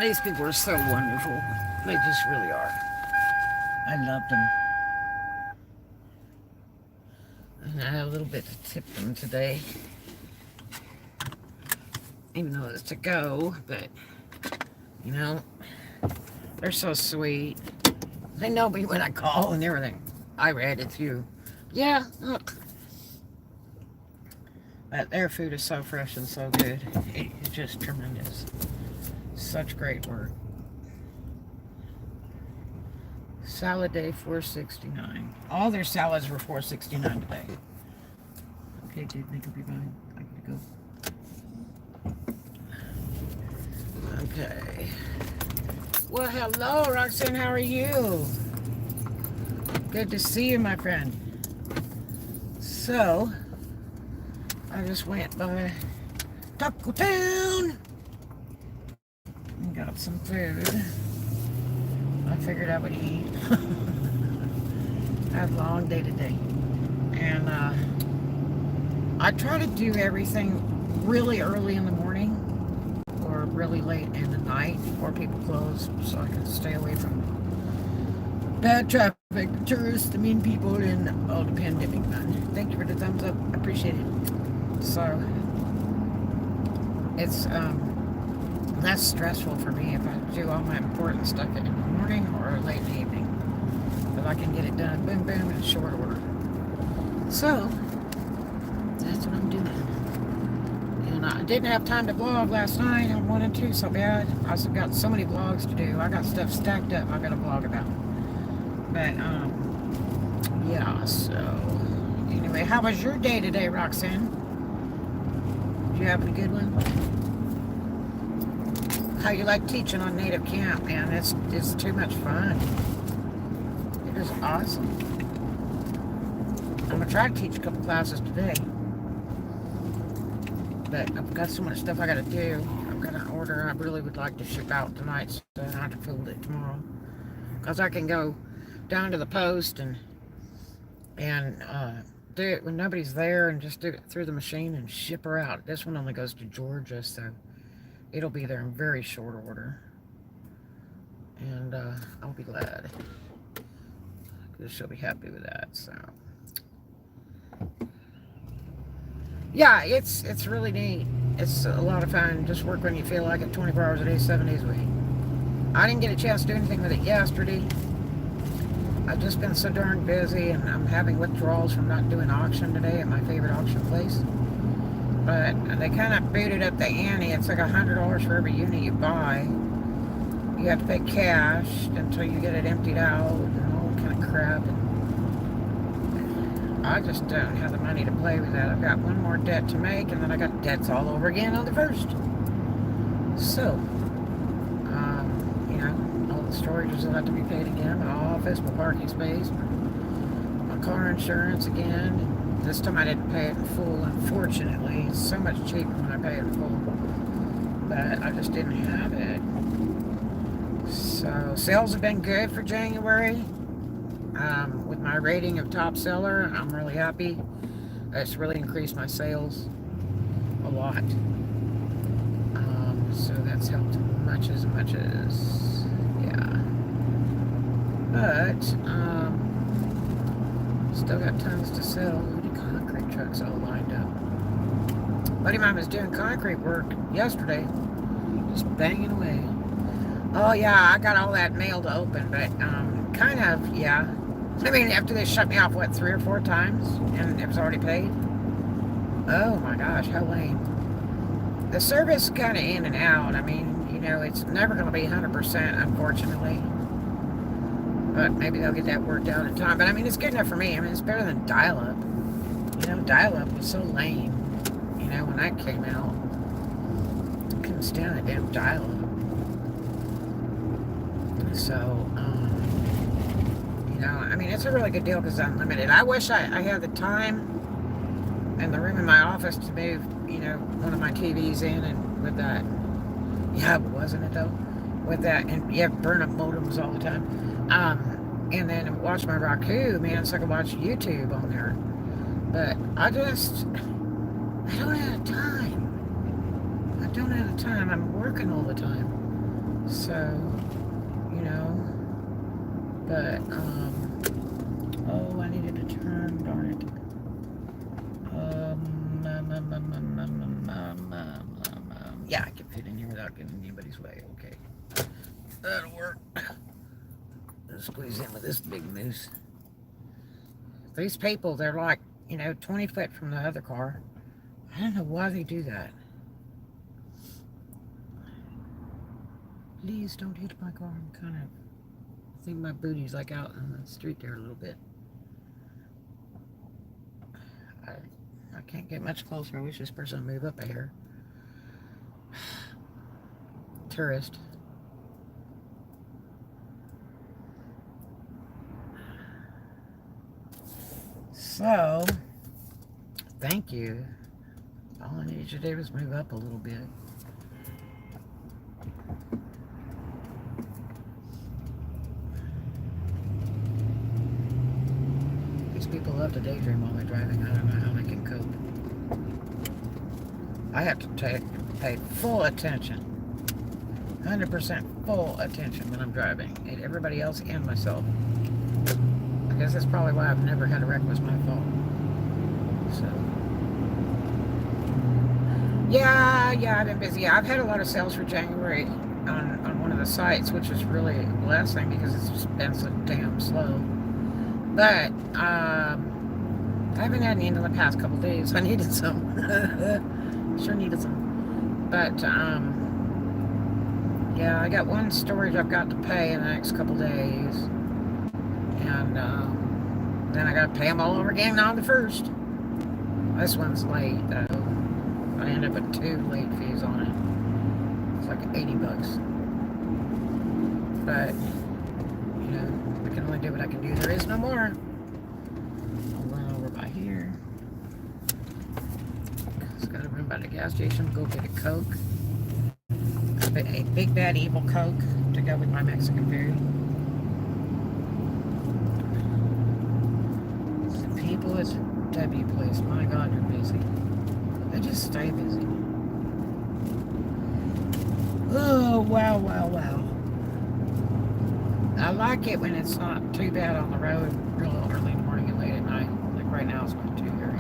These people are so wonderful. They just really are. I love them. And I have a little bit to tip them today. Even though it's to go, but, you know, they're so sweet. They know me when I call and everything. I read it too. Yeah, look. But their food is so fresh and so good. It's just tremendous. Such great work. Salad day $4.69. All their salads were $4.69 today. Okay, dude, make up your mind. I gotta go. Okay. Well, hello, Roxanne. How are you? Good to see you, my friend. So, I just went by Taco Town and got some food. I figured I would eat. I had a long day today. And I try to do everything really early in the morning or really late in the night before people close so I can stay away from bad traffic, tourists, the mean people, and all the pandemic fun. Thank you for the thumbs up. I appreciate it. So, it's less stressful for me if I do all my important stuff in the morning or late in the evening. But I can get it done, boom, boom, in short order. So, that's what I'm doing. And I didn't have time to vlog last night. I wanted to so bad. I've got so many vlogs to do. I got stuff stacked up I got to vlog about. But, yeah, so, anyway, how was your day today, Roxanne? Did you have a good one? How you like teaching on native camp, man? It's too much fun. It is awesome. I'm gonna try to teach a couple classes today, but I've got so much stuff I gotta do. I've got an order I really would like to ship out tonight, so I don't have to fold it tomorrow. Cause I can go down to the post and do it when nobody's there and just do it through the machine and ship her out. This one only goes to Georgia, so it'll be there in very short order. And I'll be glad. Because she'll be happy with that, so. Yeah, it's really neat. It's a lot of fun. Just work when you feel like it, 24 hours a day, 7 days a week. I didn't get a chance to do anything with it yesterday. I've just been so darn busy, and I'm having withdrawals from not doing auction today at my favorite auction place. But they kind of booted up the ante. It's like $100 for every unit you buy. You have to pay cash until you get it emptied out and all kind of crap. And I just don't have the money to play with that. I've got one more debt to make, and then I got debts all over again on the first. So, you know, all the storages will have to be paid again. My office, my parking space, my car insurance again. And this time I didn't pay it in full, unfortunately. It's so much cheaper when I pay it in full. But I just didn't have it. So, sales have been good for January. With my rating of top seller, I'm really happy. It's really increased my sales a lot. So that's helped as much as, yeah. But, still got tons to sell. The concrete trucks all lined up. Buddy of mine was doing concrete work yesterday, just banging away. Oh yeah, I got all that mail to open, but kind of, yeah. I mean, after they shut me off, what, 3 or 4 times, and it was already paid? Oh my gosh, how lame. The service is kind of in and out. I mean, you know, it's never going to be 100%, unfortunately. But maybe they'll get that worked out in time. But I mean, it's good enough for me. I mean, it's better than dial-up. You know, dial-up was so lame, you know, when that came out. I couldn't stand that damn dial-up. So, you know, I mean, it's a really good deal because it's unlimited. I wish I had the time and the room in my office to move, you know, one of my TVs in, and with that, yeah, wasn't it though? With that, and you have burn up modems all the time. And then watch my Roku, man, so I can watch YouTube on there. But I don't have time. I don't have the time. I'm working all the time. So, you know, but, oh, I needed to turn, darn it. Yeah, I can fit in here without getting in anybody's way. Okay, that'll work. Let's squeeze in with this big moose. These people, they're like, 20 foot from the other car. I don't know why they do that. Please don't hit my car. I'm kind of, I think my booty's like out in the street there a little bit. I can't get much closer. I wish this person would move up a hair. Tourist. So, thank you. All I needed you to do was move up a little bit. These people love to daydream while they're driving. I don't know how they can cope. I have to pay full attention. 100% full attention when I'm driving. And everybody else and myself. I guess that's probably why I've never had a wreck was my fault. So, yeah, I've been busy. I've had a lot of sales for January on one of the sites, which is really a blessing because it's just been so damn slow. But I haven't had any in the past couple days. I needed some. Sure needed some. But yeah, I got one storage I've got to pay in the next couple days, and then I got to pay them all over again on the 1st. This one's late though. I end up with 2 late fees on it. It's like $80. But I can only do what I can do. There is no more. I'll run over by here. Just got to run by the gas station. Go get a Coke. A big bad evil Coke to go with my Mexican food. The people at W Place, my God, they're busy. They just stay busy. Oh, wow. I like it when it's not too bad on the road real early in the morning and late at night. Like right now, it's not too hairy.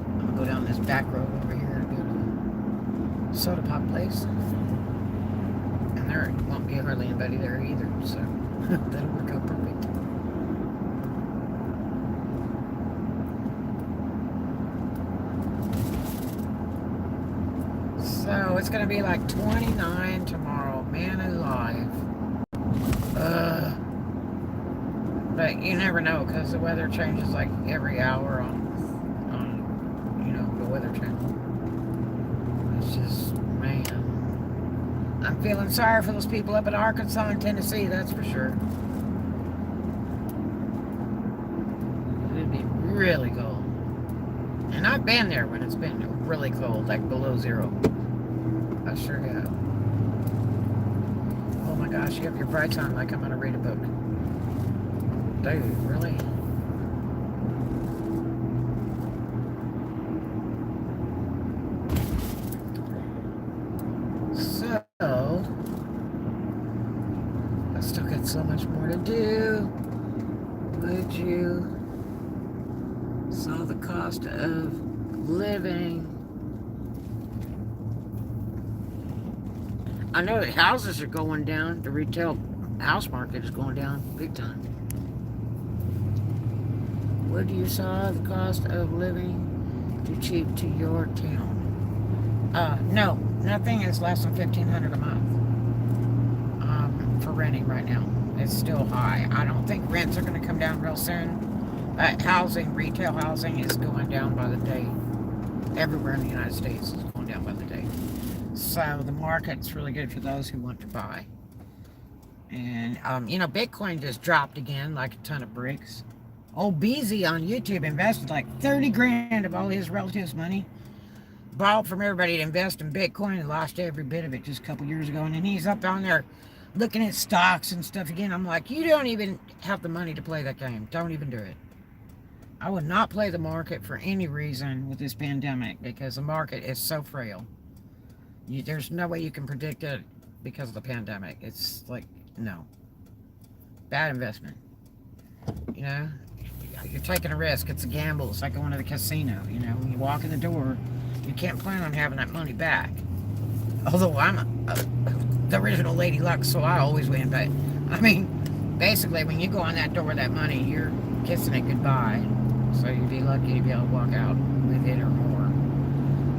I'm gonna go down this back road over here and go to the soda pop place. And there won't be hardly anybody there either, so that'll work out perfect. So it's gonna be like 29 tomorrow, man alive. But you never know because the weather changes like every hour on the Weather Channel. It's just, man. I'm feeling sorry for those people up in Arkansas and Tennessee, that's for sure. It'd be really cold. And I've been there when it's been really cold, like below 0. I sure have. Oh my gosh, you have your brights on like I'm gonna read a book. Dude, really? So, I still got so much more to do. Would you saw the cost of living? I know that houses are going down. The retail house market is going down big time. Would you saw the cost of living too cheap to your town? No, nothing is less than $1,500 a month for renting right now. It's still high. I don't think rents are going to come down real soon. Housing, retail housing is going down by the day. Everywhere in the United States is going down by the day. So the market's really good for those who want to buy. And, Bitcoin just dropped again like a ton of bricks. Old Beezy on YouTube invested like 30 grand of all his relatives' money. Borrowed from everybody to invest in Bitcoin and lost every bit of it just a couple years ago. And then he's up on there looking at stocks and stuff again. I'm like, you don't even have the money to play that game. Don't even do it. I would not play the market for any reason with this pandemic because the market is so frail. There's no way you can predict it because of the pandemic. It's like, no. Bad investment. You know? You're taking a risk. It's a gamble. It's like going to the casino. You know, when you walk in the door, you can't plan on having that money back. Although I'm the original Lady Luck, so I always win. But, I mean, basically, when you go on that door with that money, you're kissing it goodbye. So you'd be lucky to be able to walk out with it or more.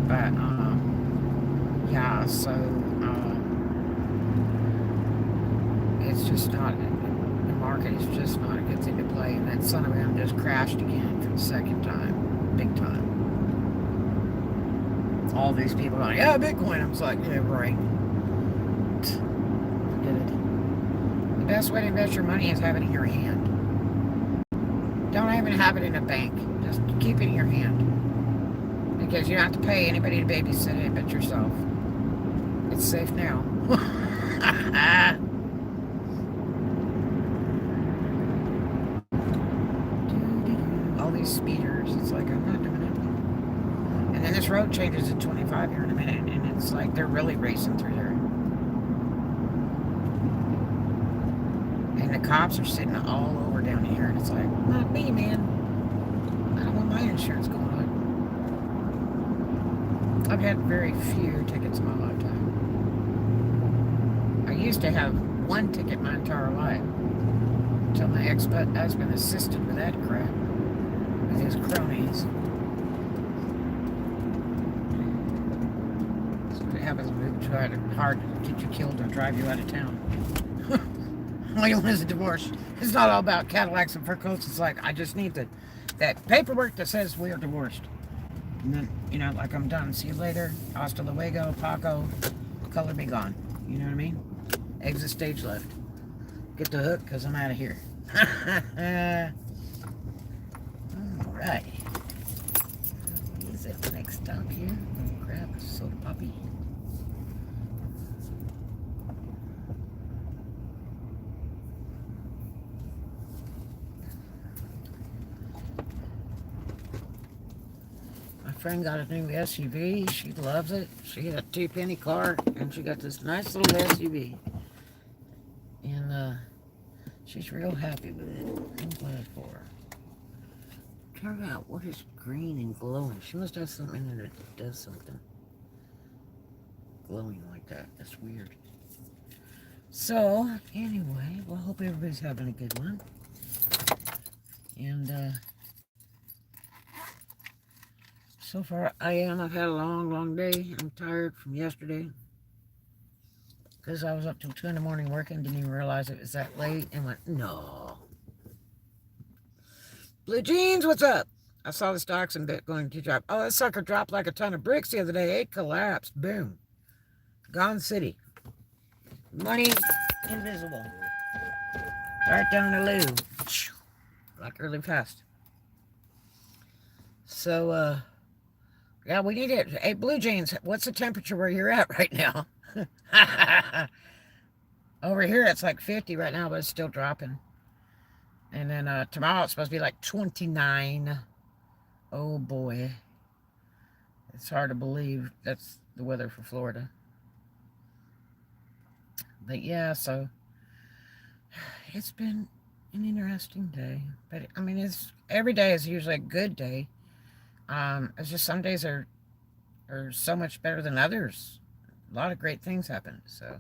But, yeah, so, it's just not, the market is just not a good thing to play. And that son of a gun just crashed again for the second time. Big time. All these people are like, yeah, Bitcoin. I was like, yeah, right. Forget it. The best way to invest your money is have it in your hand. Don't even have it in a bank. Just keep it in your hand. Because you don't have to pay anybody to babysit it but yourself. It's safe now. All these speeders. It's like, I'm not doing it. And then this road changes to 25 here in a minute, and it's like they're really racing through there. And the cops are sitting all over down here, and it's like, not me, man. I don't want my insurance going on. I've had very few tickets in my lifetime. I used to have one ticket my entire life, until my ex-husband assisted with that crap, with his cronies. Happens when we try hard to get you killed or drive you out of town. All you want is a divorce. It's not all about Cadillacs and fur coats. It's like, I just need that paperwork that says we are divorced. And then, you know, like, I'm done. See you later. Hasta luego, Paco. Color be gone. You know what I mean? Exit stage left. Get the hook, because I'm out of here. Alright. What is it? Next stop here? Oh, crap. Soda poppy. Friend got a new SUV. She loves it. She had a 2-penny car, and she got this nice little SUV. And she's real happy with it. I'm glad for her. Turn out what is green and glowing. She must have something in it that does something glowing like that. That's weird. So anyway, well, I hope everybody's having a good one. And so far, I am. I've had a long, long day. I'm tired from yesterday. Because I was up till 2 in the morning working. Didn't even realize it was that late. And went, no. Blue Jeans, what's up? I saw the stocks in Bitcoin to drop. Oh, that sucker dropped like a ton of bricks the other day. It collapsed. Boom. Gone city. Money invisible. Right down the loo. Like really fast. So, yeah, we need it. Hey, Blue Jeans, what's the temperature where you're at right now? Over here, it's like 50 right now, but it's still dropping. And then tomorrow, it's supposed to be like 29. Oh, boy. It's hard to believe that's the weather for Florida. But, yeah, so it's been an interesting day. But, I mean, every day is usually a good day. It's just some days are so much better than others. A lot of great things happen. So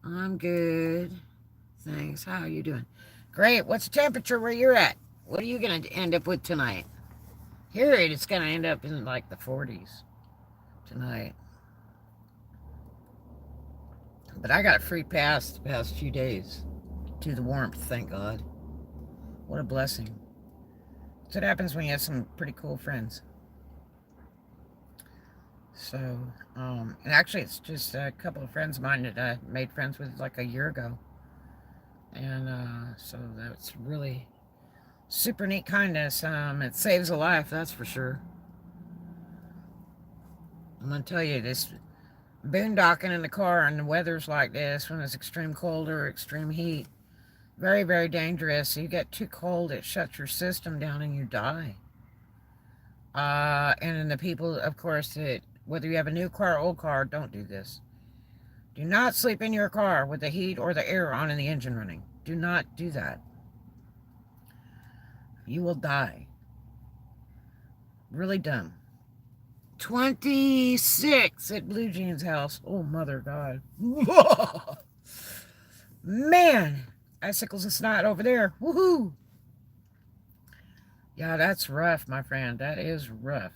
I'm good. Thanks. How are you doing? Great. What's the temperature where you're at? What are you going to end up with tonight? Here it's going to end up in like the 40s tonight. But I got a free pass the past few days to the warmth, thank God. What a blessing. That's what happens when you have some pretty cool friends. So, and actually it's just a couple of friends of mine that I made friends with like a year ago. And so that's really super neat kindness. It saves a life, that's for sure. I'm going to tell you, this boondocking in the car and the weather's like this, when it's extreme cold or extreme heat, very, very dangerous. You get too cold, it shuts your system down and you die. And then the people, of course, that whether you have a new car or old car, don't do this. Do not sleep in your car with the heat or the air on and the engine running. Do not do that. You will die. Really dumb. 26 at Blue Jean's house. Oh, mother God. Man, icicles and snot over there. Woohoo. Yeah, that's rough, my friend. That is rough.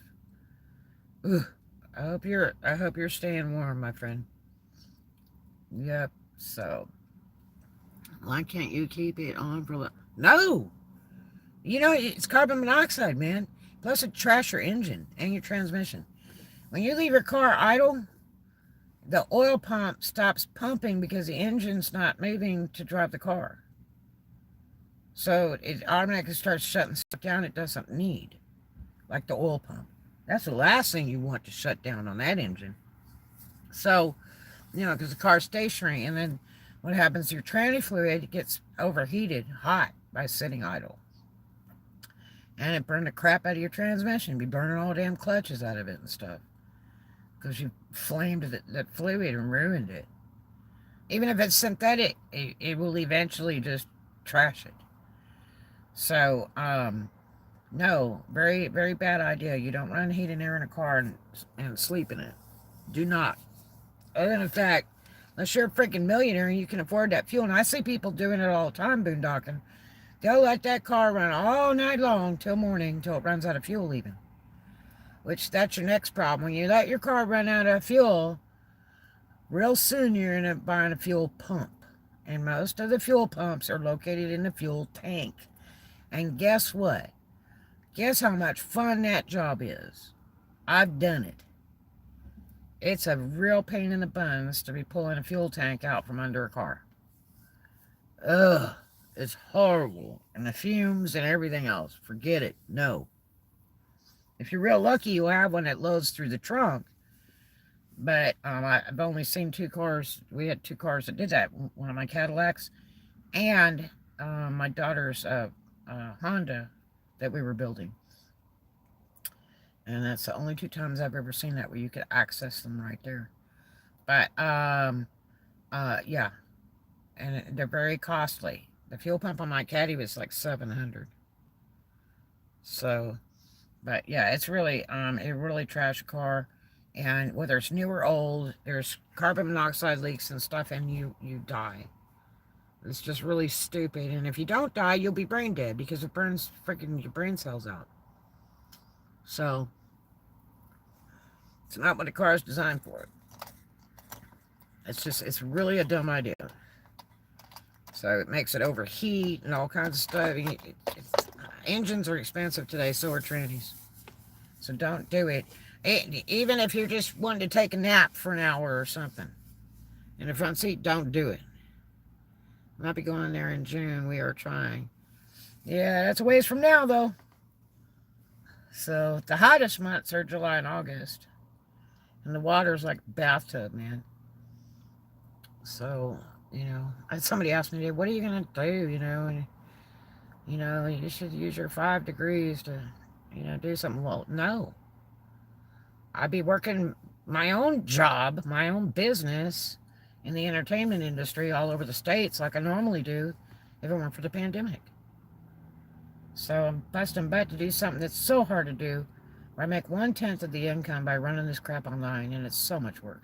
Ugh. I hope you're staying warm, my friend. Yep. So, why can't you keep it on for no? You know, it's carbon monoxide, man. Plus it trash your engine and your transmission. When you leave your car idle, the oil pump stops pumping because the engine's not moving to drive the car. So it automatically starts shutting stuff down it doesn't need, like the oil pump. That's the last thing you want to shut down on that engine. So, because the car's stationary, and then what happens, your tranny fluid gets overheated, hot, by sitting idle. And it burned the crap out of your transmission. You'd be burning all the damn clutches out of it and stuff. Because you flamed that fluid and ruined it. Even if it's synthetic, it will eventually just trash it. So, no, very, very bad idea. You don't run heat and air in a car and sleep in it. Do not. Other than the fact, unless you're a freaking millionaire and you can afford that fuel, and I see people doing it all the time, boondocking, they'll let that car run all night long till morning, till it runs out of fuel even. Which, that's your next problem. When you let your car run out of fuel, real soon you're going to buying a fuel pump. And most of the fuel pumps are located in the fuel tank. And guess what? Guess how much fun that job is? I've done it. It's a real pain in the buns to be pulling a fuel tank out from under a car. Ugh, it's horrible. And the fumes and everything else. Forget it. No. If you're real lucky, you'll have one that loads through the trunk. But I've only seen 2 cars. We had 2 cars that did that. One of my Cadillacs and my daughter's Honda that we were building. And that's the only 2 times I've ever seen that where you could access them right there. But, yeah. And they're very costly. The fuel pump on my Caddy was like $700. So, but yeah, it's really, it really trashed a car. And whether it's new or old, there's carbon monoxide leaks and stuff, and you die. It's just really stupid. And if you don't die, you'll be brain dead because it burns freaking your brain cells out. So, it's not what a car is designed for. It's really a dumb idea. So it makes it overheat and all kinds of stuff. Engines are expensive today, so are trannies. So don't do it. Even if you're just wanting to take a nap for an hour or something in the front seat, don't do it. Might be going there in June. We are trying. Yeah, that's a ways from now, though. So the hottest months are July and August. And the water's like a bathtub, man. So, somebody asked me today, what are you going to do, you should use your 5 degrees to, do something. Well, no. I'd be working my own job, my own business in the entertainment industry all over the states like I normally do if it weren't for the pandemic. So I'm busting butt to do something that's so hard to do, where I make 1/10 of the income by running this crap online, and it's so much work.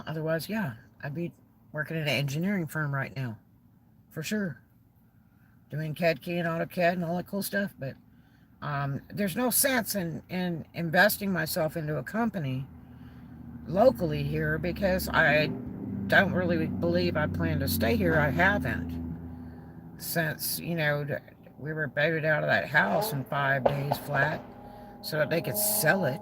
Otherwise, yeah, I'd be working at an engineering firm right now, for sure, doing CAD key and AutoCAD and all that cool stuff. But there's no sense in investing myself into a company locally here because I don't really believe I plan to stay here. I haven't since, we were booted out of that house in 5 days flat so that they could sell it.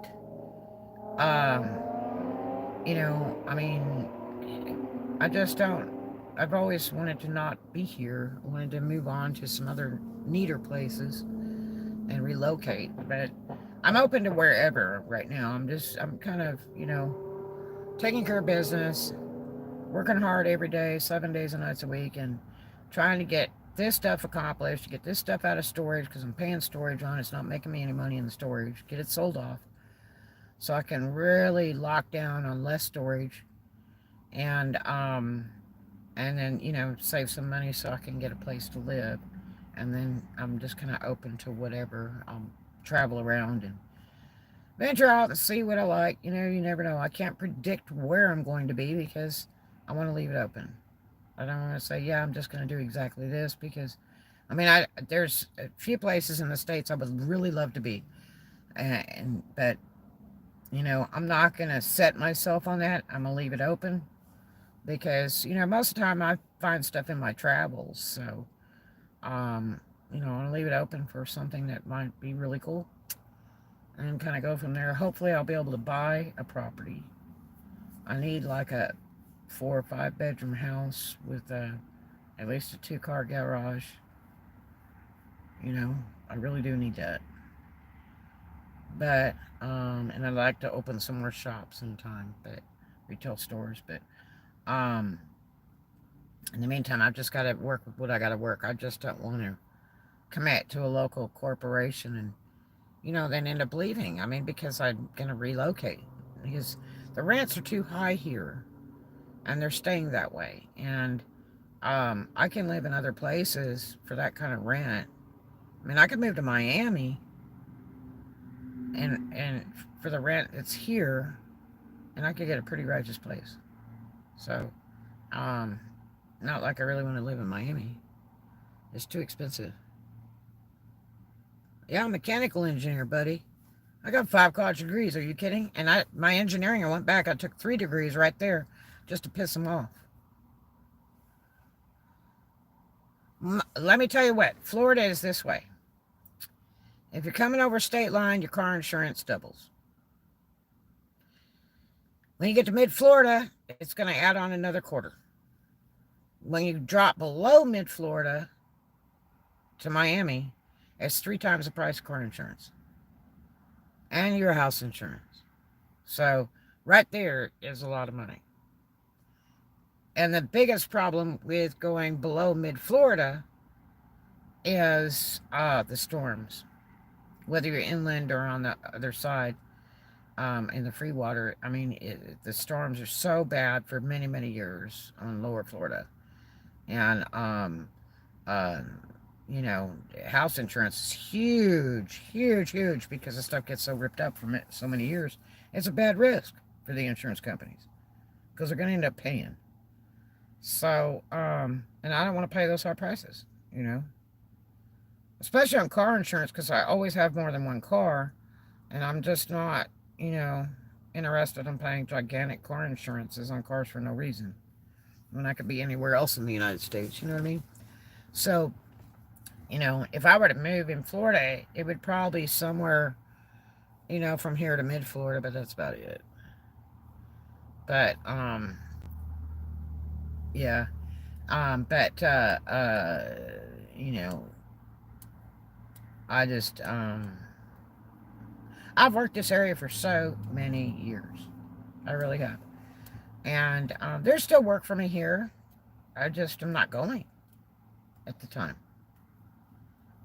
I just don't. I've always wanted to not be here. I wanted to move on to some other neater places and relocate. But I'm open to wherever right now. I'm kind of, taking care of business, working hard every day, 7 days and nights a week, and trying to get this stuff accomplished, get this stuff out of storage because I'm paying storage on it. It's not making me any money in the storage. Get it sold off so I can really lock down on less storage, and then save some money so I can get a place to live, and then I'm just kind of open to whatever. Travel around and venture out and see what I like. You never know. I can't predict where I'm going to be because I want to leave it open. I don't want to say, yeah, I'm just going to do exactly this, because there's a few places in the States I would really love to be, but I'm not going to set myself on that. I'm going to leave it open because most of the time I find stuff in my travels. So I want to leave it open for something that might be really cool, and kind of go from there. Hopefully I'll be able to buy a property. I need like a 4 or 5 bedroom house with at least a 2-car garage. I really do need that. But and I'd like to open some more shops sometime, but retail stores. But in the meantime, I've just got to work with what I got to work. I just don't want to commit to a local corporation and then end up leaving. Because I'm gonna relocate, because the rents are too high here, and they're staying that way. And I can live in other places for that kind of rent. I could move to Miami, and for the rent that's here, and I could get a pretty righteous place. So, um, not like I really want to live in Miami. It's too expensive. Yeah, I'm a mechanical engineer, buddy. I got 5 college degrees. Are you kidding? And my engineering, I went back. I took 3 degrees right there just to piss them off. Let me tell you what. Florida is this way. If you're coming over state line, your car insurance doubles. When you get to mid-Florida, it's going to add on another quarter. When you drop below mid-Florida to Miami, it's 3 times the price of car insurance and your house insurance. So right there is a lot of money. And the biggest problem with going below mid-Florida is the storms. Whether you're inland or on the other side, in the free water, the storms are so bad for many, many years on lower Florida. And, uh, house insurance is huge, huge, huge, because the stuff gets so ripped up from it so many years. It's a bad risk for the insurance companies because they're going to end up paying. So, and I don't want to pay those high prices, especially on car insurance, because I always have more than one car, and I'm just not, interested in paying gigantic car insurances on cars for no reason when I could be anywhere else in the United States. You know what I mean? So, if I were to move in Florida, it would probably be somewhere, from here to mid-Florida, but that's about it. But, yeah. But, I just, I've worked this area for so many years. I really have. And there's still work for me here. I just am not going at the time.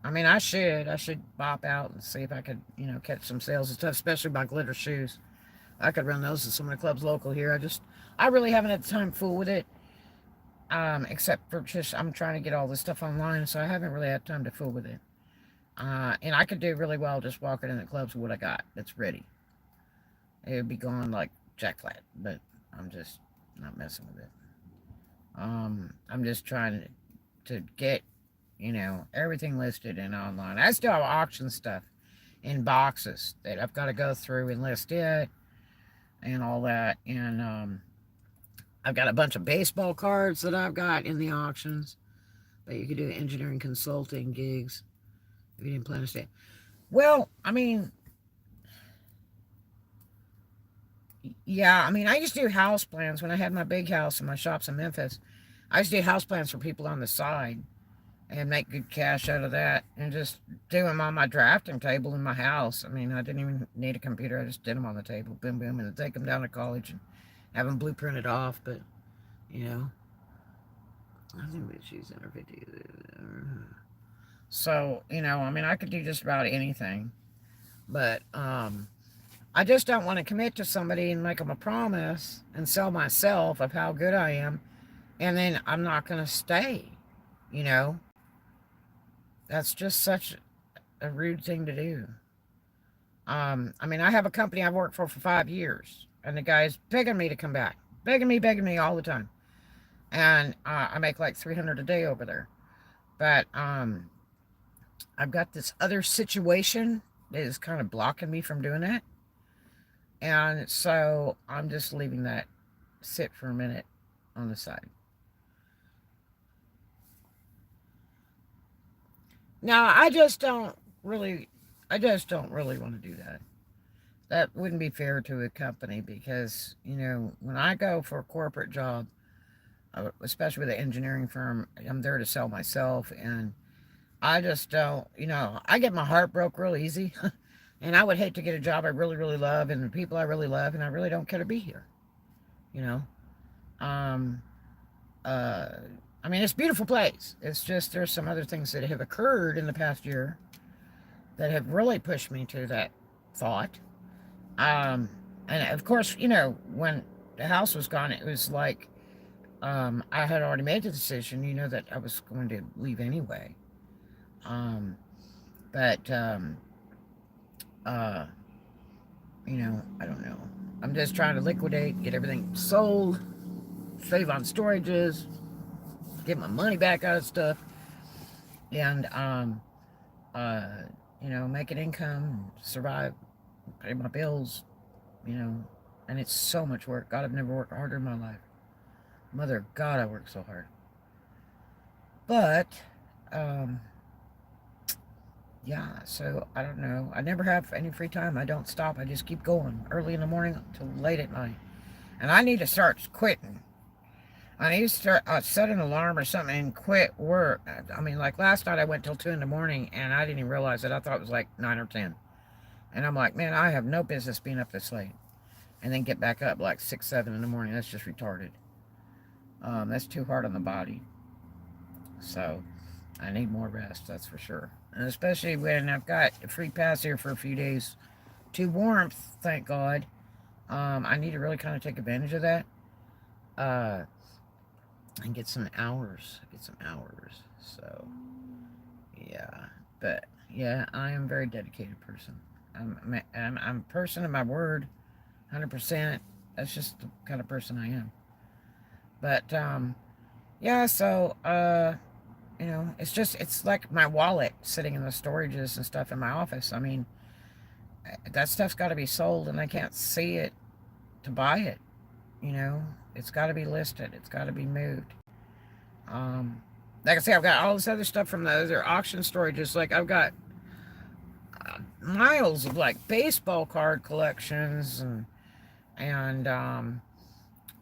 I should bop out and see if I could, catch some sales and stuff, especially my glitter shoes. I could run those in some of the clubs local here. I really haven't had the time to fool with it. Except for just, I'm trying to get all this stuff online, so I haven't really had time to fool with it. And I could do really well just walking in the clubs with what I got that's ready. It would be gone like Jack Flat, but I'm just not messing with it. I'm just trying to get, everything listed and online. I still have auction stuff in boxes that I've got to go through and list it and all that. And I've got a bunch of baseball cards that I've got in the auctions that you could do engineering consulting gigs if you didn't plan to stay. Well, yeah, I used to do house plans when I had my big house and my shops in Memphis. I used to do house plans for people on the side and make good cash out of that, and just do them on my drafting table in my house. I didn't even need a computer. I just did them on the table, boom, boom, and take them down to college and have them blueprinted off. But, I think that she's in her 50s. So, I could do just about anything. But, I just don't want to commit to somebody and make them a promise and sell myself of how good I am, and then I'm not going to stay. You know, that's just such a rude thing to do. I mean, I have a company I've worked for 5 years, and the guy's begging me to come back, begging me all the time, and I make like 300 a day over there. But I've got this other situation that is kind of blocking me from doing that, and so I'm just leaving that sit for a minute on the side. Now, I just don't really want to do that. That wouldn't be fair to a company because, when I go for a corporate job, especially with an engineering firm, I'm there to sell myself, and I just don't, I get my heart broke real easy. And I would hate to get a job I really, really love and the people I really love, and I really don't care to be here, you know. Um, uh, I mean, it's a beautiful place. It's just there's some other things that have occurred in the past year that have really pushed me to that thought. Um, and of course, when the house was gone, it was like I had already made the decision, that I was going to leave anyway. Um, but uh, I don't know. I'm just trying to liquidate, get everything sold, save on storages, get my money back out of stuff, and uh, make an income, survive, pay my bills, you know. And it's so much work. God, I've never worked harder in my life. Mother of God, I work so hard. But um, yeah, so I don't know. I never have any free time. I don't stop. I just keep going early in the morning till late at night. And I need to start quitting. I need to start set an alarm or something and quit work. I mean, like last night I went till 2 in the morning and I didn't even realize it. I thought it was like 9 or 10. And I'm like, man, I have no business being up this late. And then get back up like 6, 7 in the morning. That's just retarded. That's too hard on the body. So I need more rest, that's for sure. And especially when I've got a free pass here for a few days to warmth, thank God. I need to really kind of take advantage of that. Uh, and get some hours. So, yeah. But, yeah, I am a very dedicated person. I'm a person of my word, 100%. That's just the kind of person I am. But, yeah, so, it's like my wallet sitting in the storages and stuff in my office. I mean, that stuff's got to be sold and I can't see it to buy it. It's got to be listed. It's got to be moved. Um, like I say, I've got all this other stuff from the other auction storages. Like I've got miles of like baseball card collections and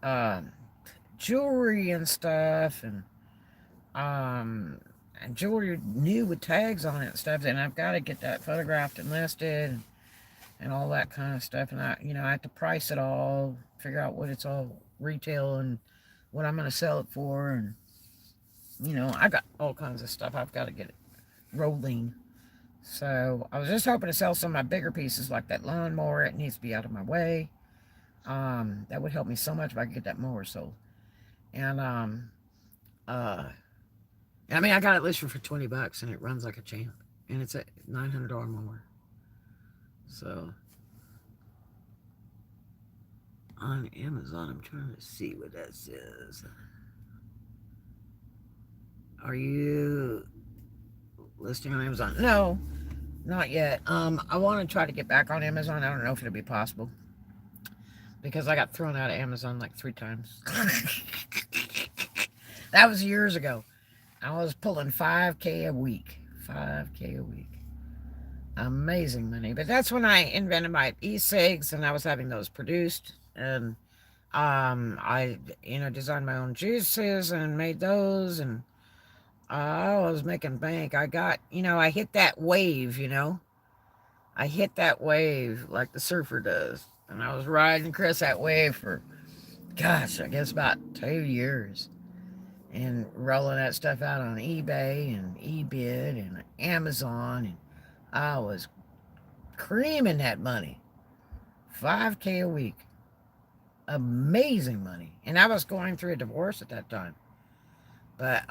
uh, jewelry and stuff and jewelry new with tags on it and stuff. And I've got to get that photographed and listed and all that kind of stuff. And I have to price it all, figure out what it's all retail and what I'm going to sell it for. And, I got all kinds of stuff. I've got to get it rolling. So I was just hoping to sell some of my bigger pieces like that lawnmower. It needs to be out of my way. That would help me so much if I could get that mower sold. And, uh, I mean, I got it listed for $20 and it runs like a champ. And it's a $900 mower. So, on Amazon, I'm trying to see what that says. Are you listing on Amazon? No, not yet. I want to try to get back on Amazon. I don't know if it'll be possible. Because I got thrown out of Amazon like 3 times. That was years ago. I was pulling $5K a week. $5K a week. Amazing money. But that's when I invented my e-cigs and I was having those produced. And I, designed my own juices and made those. And I was making bank. I got, I hit that wave, I hit that wave like the surfer does. And I was riding across that wave for, gosh, I guess about 2 years. And rolling that stuff out on eBay and eBid and Amazon. And I was creaming that money. 5K a week. Amazing money. And I was going through a divorce at that time. But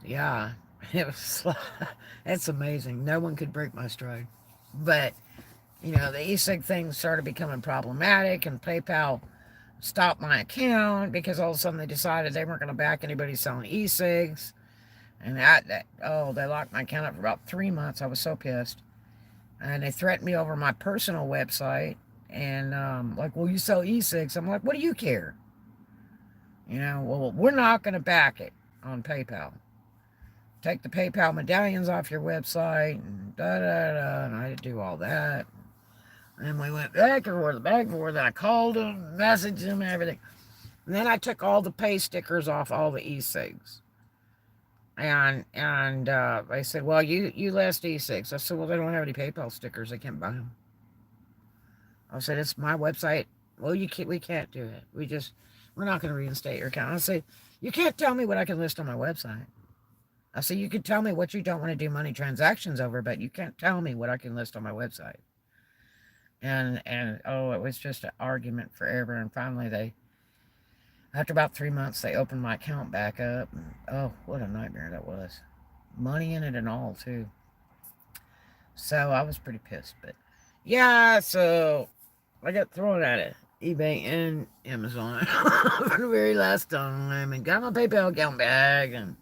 yeah, it was it's amazing. No one could break my stride. But the e-cig thing started becoming problematic, and PayPal stopped my account because all of a sudden they decided they weren't going to back anybody selling e-cigs. And they locked my account up for about 3 months. I was so pissed. And they threatened me over my personal website. And like, well, you sell e-cigs. I'm like, what do you care? Well, we're not going to back it on PayPal. Take the PayPal medallions off your website, and da da da. And I had to do all that. And we went back and forth. And I called them, messaged them, and everything. And then I took all the pay stickers off all the e-cigs. And they said, well, you list e-cigs. I said, well, they don't have any PayPal stickers. They can't buy them. I said, it's my website. Well, we can't do it. We're not going to reinstate your account. I said, you can't tell me what I can list on my website. I said, you can tell me what you don't want to do money transactions over, but you can't tell me what I can list on my website. And it was just an argument forever. And finally, after about 3 months, they opened my account back up. And, oh, what a nightmare that was. Money in it and all, too. So I was pretty pissed. But yeah, so I got thrown at it. eBay and Amazon for the very last time, and got my PayPal account back. And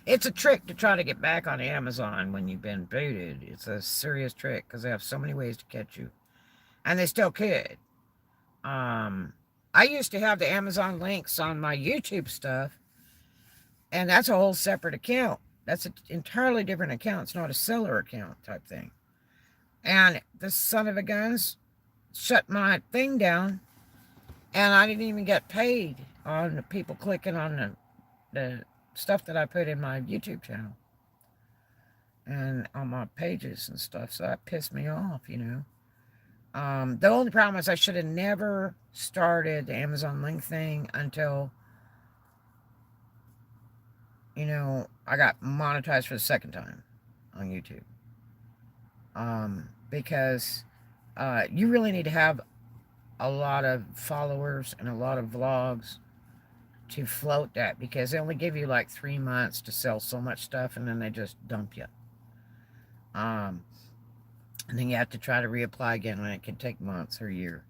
it's a trick to try to get back on Amazon when you've been booted. It's a serious trick because they have so many ways to catch you, and they still could. I used to have the Amazon links on my YouTube stuff, and that's a whole separate account. That's an entirely different account. It's not a seller account type thing. And the son of a guns shut my thing down, and I didn't even get paid on the people clicking on the stuff that I put in my YouTube channel and on my pages and stuff. So that pissed me off. The only problem is I should have never started the Amazon link thing until, I got monetized for the second time on YouTube. Because you really need to have a lot of followers and a lot of vlogs to float that, because they only give you like 3 months to sell so much stuff, and then they just dump you. And then you have to try to reapply again, and it can take months or a year.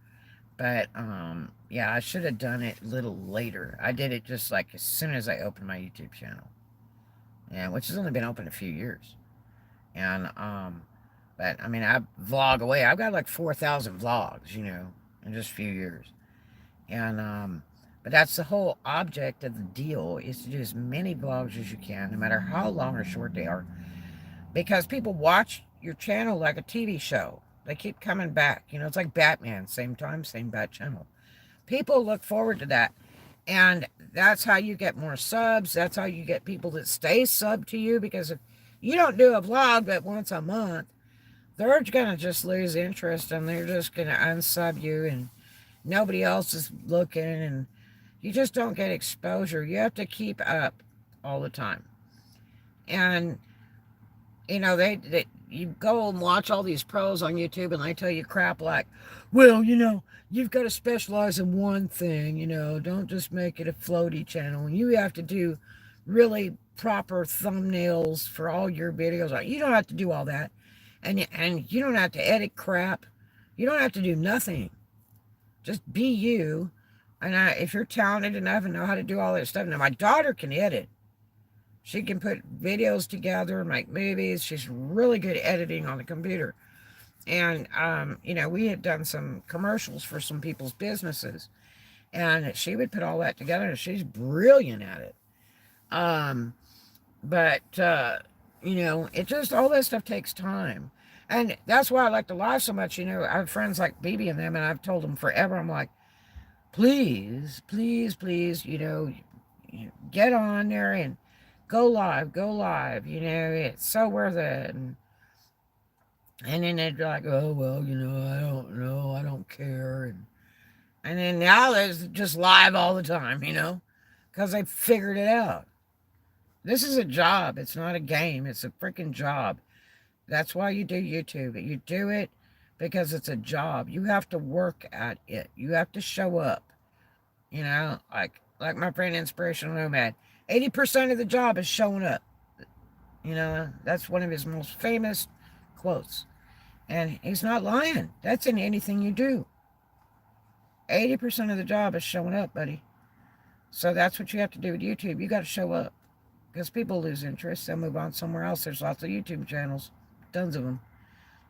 But yeah, I should have done it a little later. I did it just like as soon as I opened my YouTube channel, which has only been open a few years. And but I mean, I vlog away. I've got like 4,000 vlogs, in just a few years. And but that's the whole object of the deal, is to do as many vlogs as you can, no matter how long or short they are, because people watch your channel like a TV show. They keep coming back. It's like Batman, same time, same bat channel. People look forward to that. And that's how you get more subs. That's how you get people that stay sub to you, because if you don't do a vlog but once a month, they're going to just lose interest, and they're just going to unsub you, and nobody else is looking, and you just don't get exposure. You have to keep up all the time. And, you go and watch all these pros on YouTube, and they tell you crap like, well, you've got to specialize in one thing, don't just make it a floaty channel. And you have to do really proper thumbnails for all your videos. You don't have to do all that. And you don't have to edit crap. You don't have to do nothing. Just be you. And if you're talented enough and know how to do all that stuff. Now, my daughter can edit. She can put videos together, make movies. She's really good at editing on the computer. And, we had done some commercials for some people's businesses. And she would put all that together, and she's brilliant at it. But it just, all that stuff takes time. And that's why I like to live so much. I have friends like BB and them, and I've told them forever, I'm like, please, please, please, get on there and go live. It's so worth it. And then they'd be like, oh, well, I don't know, I don't care. And then now there's just live all the time, because they figured it out. This is a job. It's not a game. It's a freaking job. That's why you do YouTube. You do it because it's a job. You have to work at it. You have to show up. You know, like my friend Inspirational Nomad. 80% of the job is showing up. You know, that's one of his most famous quotes. And he's not lying. That's in anything you do. 80% of the job is showing up, buddy. So that's what you have to do with YouTube. You got to show up. Because people lose interest. They'll move on somewhere else. There's lots of YouTube channels. Tons of them.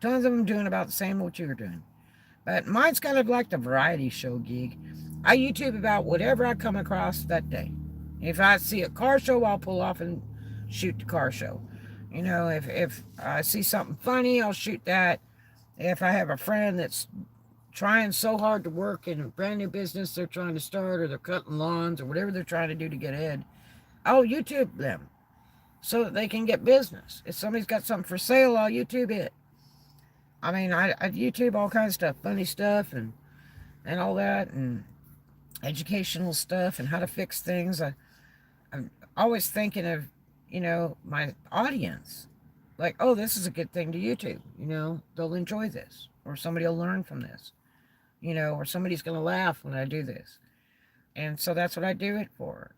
Tons of them doing about the same what you're doing. But mine's kind of like the variety show gig. I YouTube about whatever I come across that day. If I see a car show, I'll pull off and shoot the car show. You know, if I see something funny, I'll shoot that. If I have a friend that's trying so hard to work in a brand new business they're trying to start, or they're cutting lawns, or whatever they're trying to do to get ahead, I'll YouTube them so that they can get business. If somebody's got something for sale, I'll YouTube it. I mean, I YouTube all kinds of stuff, funny stuff and all that, and educational stuff and how to fix things. I'm always thinking of, you know, my audience. Like, oh, this is a good thing to YouTube. You know, they'll enjoy this, or somebody will learn from this, you know, or somebody's going to laugh when I do this. And so that's what I do it for.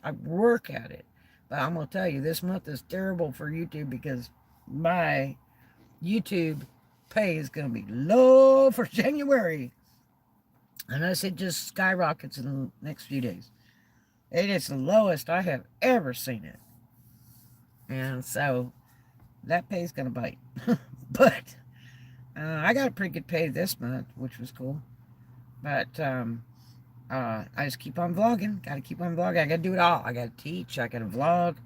I work at it. But I'm going to tell you, this month is terrible for YouTube because my YouTube pay is going to be low for January. Unless it just skyrockets in the next few days. It is the lowest I have ever seen it. And so that pay is going to bite. But I got a pretty good pay this month, which was cool. But I just keep on vlogging. Got to keep on vlogging. I got to do it all. I got to teach. I got to vlog.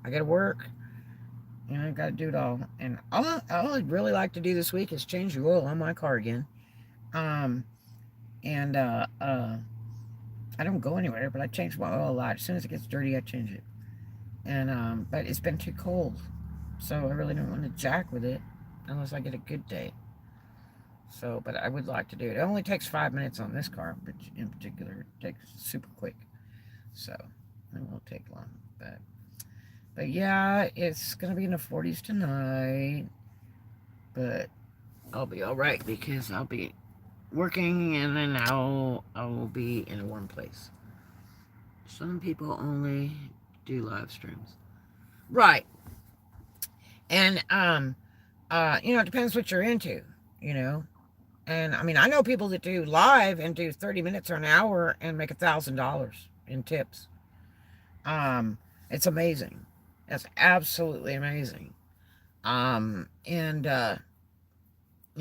I got to work. You know, I got to do it all. And all I'd really like to do this week is change the oil on my car again. I don't go anywhere, but I change my oil a lot. As soon as it gets dirty, I change it. And but it's been too cold, so I really don't want to jack with it unless I get a good day. So, but I would like to do it. It only takes 5 minutes on this car, but in particular, it takes super quick. So it won't take long. But yeah, it's gonna be in the 40s tonight. But I'll be all right because I'll be working, and then I will be in a warm place. Some people only do live streams, right? And you know, it depends what you're into, you know. And I mean, I know people that do live and do 30 minutes or an hour and make $1,000 in tips. It's amazing. That's absolutely amazing. And you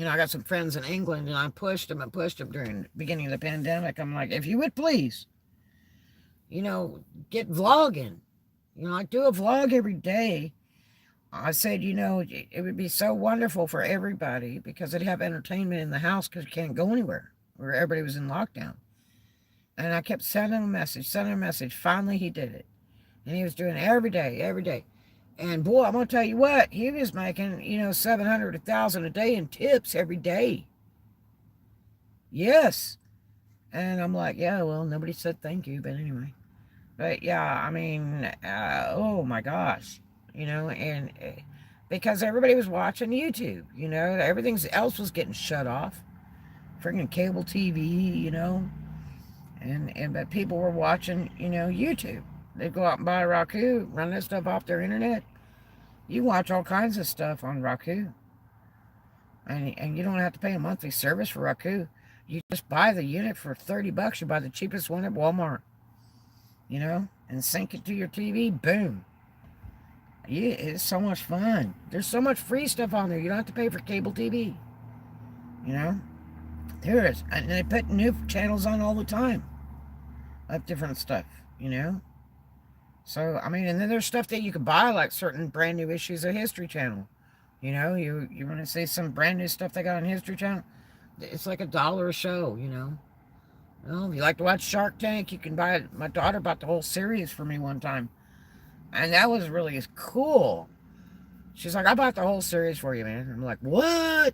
know, I got some friends in England, and I pushed them during the beginning of the pandemic. I'm like, if you would please, you know, get vlogging. You know, I do a vlog every day. I said, you know, it would be so wonderful for everybody because they'd have entertainment in the house because you can't go anywhere where everybody was in lockdown. And I kept sending him a message. Finally, he did it. And he was doing it every day. And boy, I'm going to tell you what, he was making, you know, $700 to $1,000 a day in tips every day. Yes. And I'm like, yeah, well, nobody said thank you, but anyway. But yeah, I mean, oh my gosh. You know, and because everybody was watching YouTube, you know, everything else was getting shut off. Freaking cable TV, you know. But people were watching, you know, YouTube. They'd go out and buy a Roku, run that stuff off their internet. You watch all kinds of stuff on Roku. And you don't have to pay a monthly service for Roku. You just buy the unit for $30. You buy the cheapest one at Walmart. You know, and sync it to your TV. Boom. Yeah, it's so much fun. There's so much free stuff on there. You don't have to pay for cable TV. You know? There is. And they put new channels on all the time. Of different stuff, you know? So, I mean, and then there's stuff that you can buy, like certain brand new issues of History Channel. You know, you want to see some brand new stuff they got on History Channel? It's like $1 a show, you know? Well, if you like to watch Shark Tank, you can buy it. My daughter bought the whole series for me one time. And that was really cool. She's like, I bought the whole series for you, man. I'm like, what?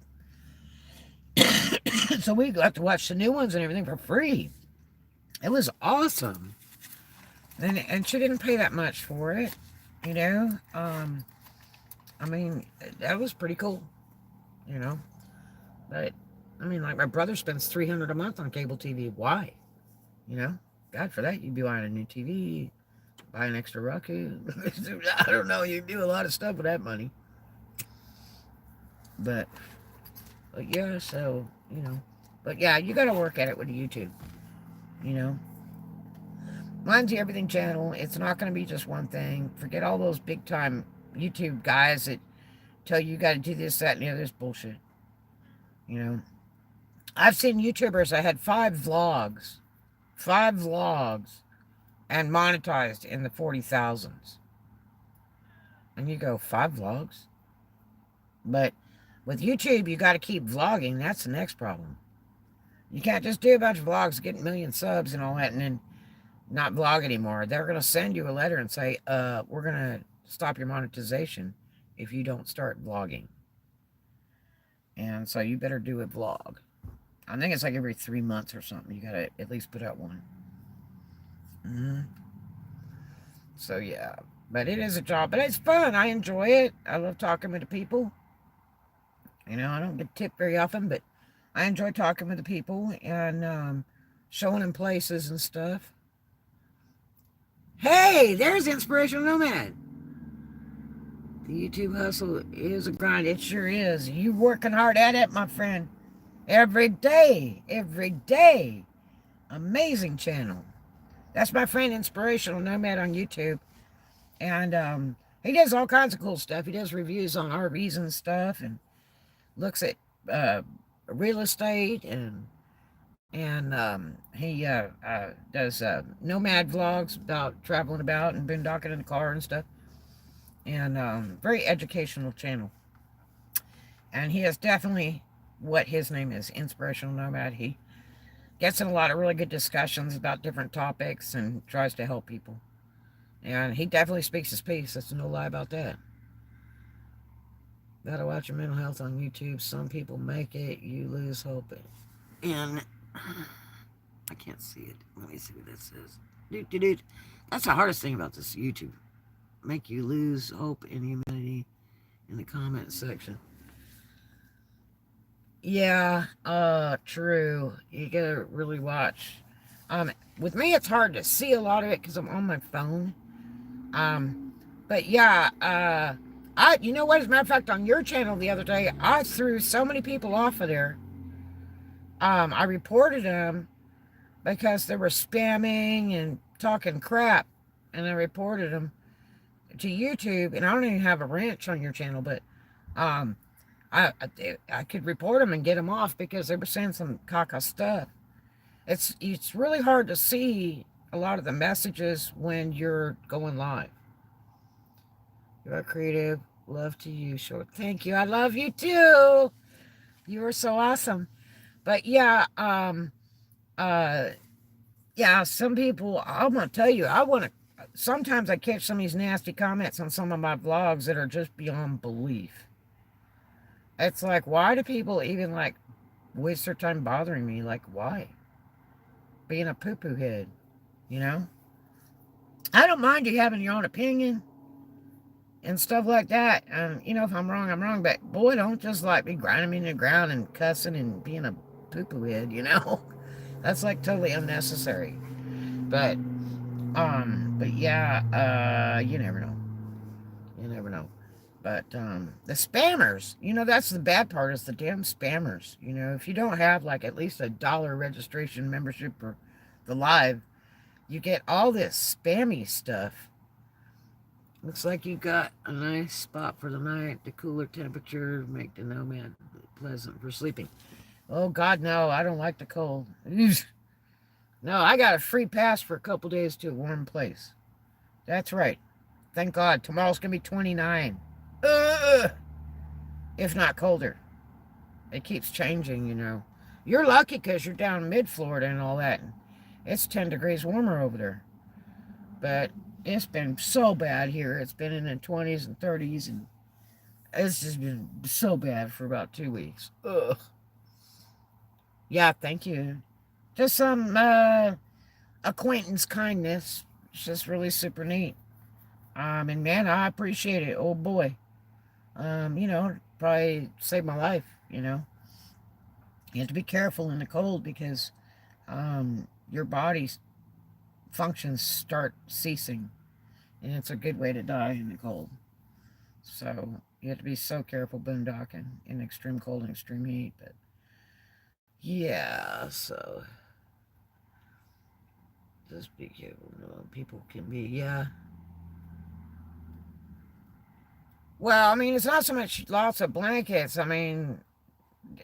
So we got to watch the new ones and everything for free. It was awesome. And she didn't pay that much for it, you know. I mean, that was pretty cool, you know. But I mean, like my brother spends $300 a month on cable TV. Why? You know, God, for that you'd be buying a new TV, buy an extra Roku. I don't know. You do a lot of stuff with that money. But, but yeah, so you know, but yeah, you got to work at it with YouTube. You know, mine's the Everything channel. It's not going to be just one thing. Forget all those big time YouTube guys that tell you got to do this, that, and the other. This bullshit. You know, I've seen YouTubers that had five vlogs, and monetized in the 40,000s. And you go, five vlogs? But with YouTube, you got to keep vlogging. That's the next problem. You can't just do a bunch of vlogs, get a million subs and all that, and then not vlog anymore. They're going to send you a letter and say, we're going to stop your monetization if you don't start vlogging. And so you better do a vlog. I think it's like every 3 months or something. You got to at least put out one. Mm-hmm. So yeah, but it is a job, but it's fun. I enjoy it. I love talking with the people. You know, I don't get tipped very often, but I enjoy talking with the people and showing them places and stuff. Hey, there's Inspirational Nomad. The YouTube hustle is a grind. It sure is. You working hard at it, my friend. Every day. Every day. Amazing channel. That's my friend Inspirational Nomad on YouTube. And he does all kinds of cool stuff. He does reviews on RVs and stuff and looks at real estate and he does nomad vlogs about traveling about and boondocking in the car and stuff. And very educational channel. And he has definitely what his name is, Inspirational Nomad. He gets in a lot of really good discussions about different topics and tries to help people. And he definitely speaks his piece. That's no lie about that. Gotta watch your mental health on YouTube. Some people make it, you lose hope. And I can't see it. Let me see what that says. Dude. That's the hardest thing about this YouTube. Make you lose hope and humanity in the comment section. Yeah, true. You gotta really watch. With me, it's hard to see a lot of it because I'm on my phone. But yeah, you know what? As a matter of fact, on your channel the other day, I threw so many people off of there. I reported them because they were spamming and talking crap, and I reported them to YouTube. And I don't even have a ranch on your channel, but I could report them and get them off because they were saying some caca stuff. It's really hard to see a lot of the messages when you're going live. You are creative. Love to you, short. Thank you. I love you too. You are so awesome. But yeah, yeah, some people, I'm gonna tell you, sometimes I catch some of these nasty comments on some of my vlogs that are just beyond belief. It's like, why do people even like waste their time bothering me? Like, why? Being a poo-poo head, you know? I don't mind you having your own opinion and stuff like that. And, you know, if I'm wrong, I'm wrong. But, boy, don't just, like, be grinding me in the ground and cussing and being a poo-poo head, you know? That's, like, totally unnecessary. But yeah, you never know. You never know. But, the spammers, you know, that's the bad part is the damn spammers. You know, if you don't have, like, at least $1 registration membership for the live, you get all this spammy stuff. Looks like you got a nice spot for the night. The cooler temperature make the nomad pleasant for sleeping. Oh, God, no, I don't like the cold. No, I got a free pass for a couple days to a warm place. That's right. Thank God. Tomorrow's going to be 29. If not colder. It keeps changing, you know. You're lucky because you're down mid-Florida and all that. It's 10 degrees warmer over there. But it's been so bad here. It's been in the 20s and 30s, and it's just been so bad for about 2 weeks. Ugh. Yeah, thank you. Just some acquaintance kindness. It's just really super neat. And man, I appreciate it. Oh boy. You know, probably saved my life, you know. You have to be careful in the cold because your body's functions start ceasing, and it's a good way to die in the cold. So you have to be so careful boondocking in extreme cold and extreme heat. But yeah, so just be careful. No, people can be, yeah. Well, I mean, it's not so much lots of blankets. I mean,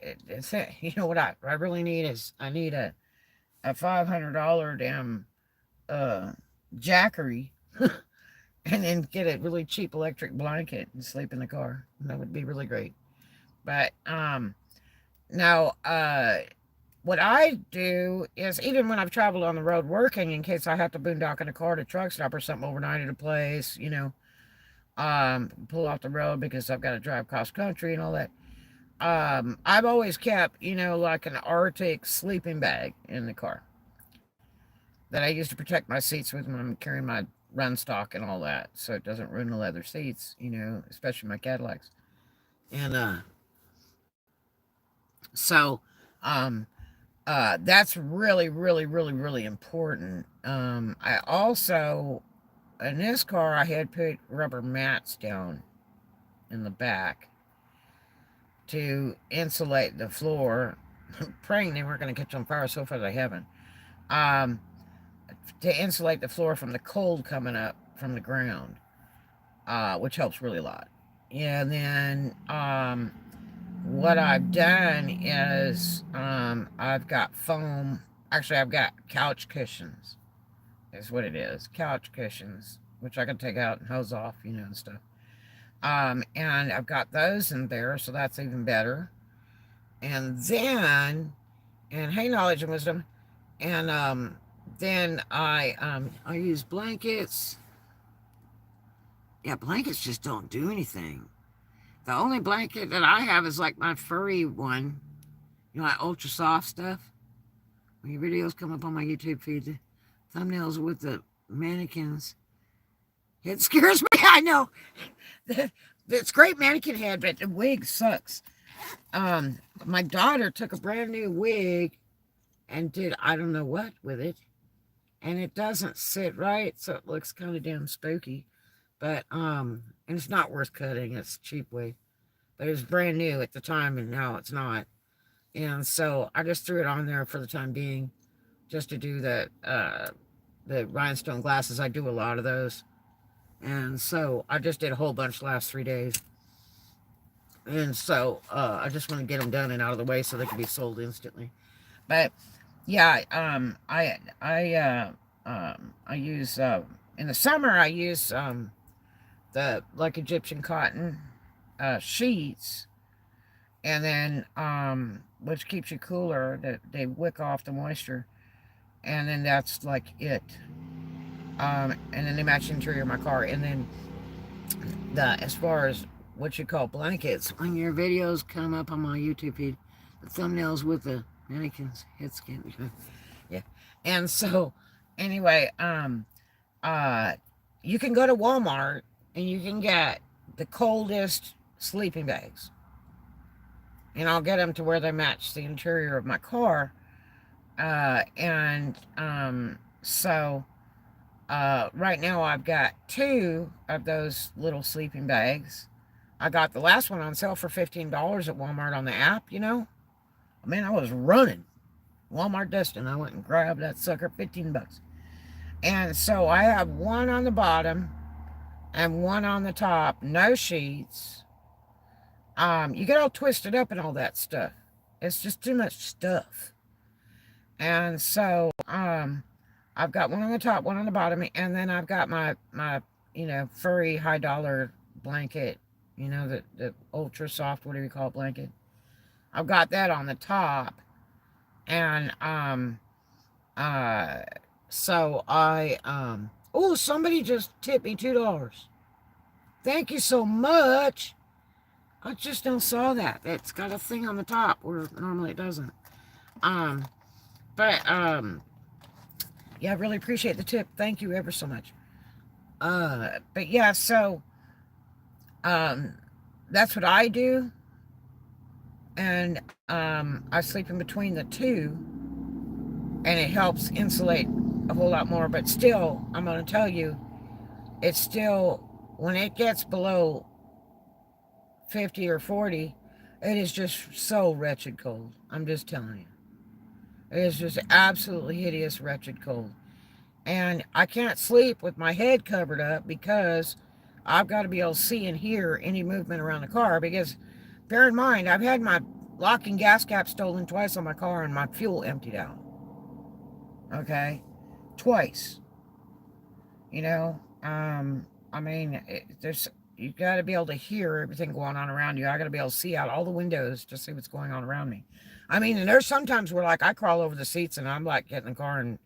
it's you know what I really need is I need a $500 damn uh jackery, and then get a really cheap electric blanket and sleep in the car. That would be really great. But now what I do is, even when I've traveled on the road working, in case I have to boondock in a car to truck stop or something overnight at a place, pull off the road because I've got to drive cross country and all that. I've always kept, like an Arctic sleeping bag in the car that I use to protect my seats with when I'm carrying my run stock and all that, so it doesn't ruin the leather seats, especially my Cadillacs. And so, um, that's really, really, really, really important. I also, in this car, I had put rubber mats down in the back to insulate the floor, praying they weren't going to catch on fire. So far they haven't. Um, to insulate the floor from the cold coming up from the ground, which helps really a lot. And then what I've done is I've got foam. Actually, I've got couch cushions. Is what it is. Couch cushions, which I can take out and hose off, and stuff. And I've got those in there, so that's even better. And then, and hey, knowledge and wisdom, and then I use blankets. Yeah, blankets just don't do anything. The only blanket that I have is like my furry one, like ultra soft stuff. When your videos come up on my YouTube feed, the thumbnails with the mannequins. It scares me. I know. It's great mannequin head, but the wig sucks. My daughter took a brand new wig and did I don't know what with it, and it doesn't sit right, so it looks kind of damn spooky. But and it's not worth cutting. It's a cheap wig, but it was brand new at the time, and now it's not. And so I just threw it on there for the time being, just to do the rhinestone glasses. I do a lot of those. And so I just did a whole bunch the last 3 days. And so I just want to get them done and out of the way so they can be sold instantly. But yeah, I use in the summer I use the like Egyptian cotton sheets, and then which keeps you cooler. That they wick off the moisture, and then that's like it. And then they match the interior of my car. And then as far as what you call blankets, when your videos come up on my YouTube feed, the thumbnails with the mannequins head scan. Yeah. And so anyway, you can go to Walmart and you can get the coldest sleeping bags. And I'll get them to where they match the interior of my car. So right now I've got 2 of those little sleeping bags. I got the last one on sale for $15 at Walmart on the app, Man, I was running. Walmart Dustin. I went and grabbed that sucker, $15. And so I have one on the bottom and one on the top, no sheets. You get all twisted up and all that stuff. It's just too much stuff. And so, I've got one on the top, one on the bottom, and then I've got my furry $high blanket, the ultra soft, whatever you call it, blanket. I've got that on the top, and so oh, somebody just tipped me $2. Thank you so much. I just don't saw that. It's got a thing on the top where normally it doesn't. But yeah, I really appreciate the tip. Thank you ever so much. But yeah, so that's what I do. and I sleep in between the two, and it helps insulate a whole lot more. But still, I'm going to tell you, it's still, when it gets below 50 or 40, it is just so wretched cold. I'm just telling you. It is just absolutely hideous, wretched cold. And I can't sleep with my head covered up because I've got to be able to see and hear any movement around the car. Because bear in mind, I've had my locking gas cap stolen twice on my car and my fuel emptied out. Okay? Twice. You know? I mean, there's, you got to be able to hear everything going on around you. I got to be able to see out all the windows to see what's going on around me. I mean, and there's sometimes where, like, I crawl over the seats and I'm like getting in the car and,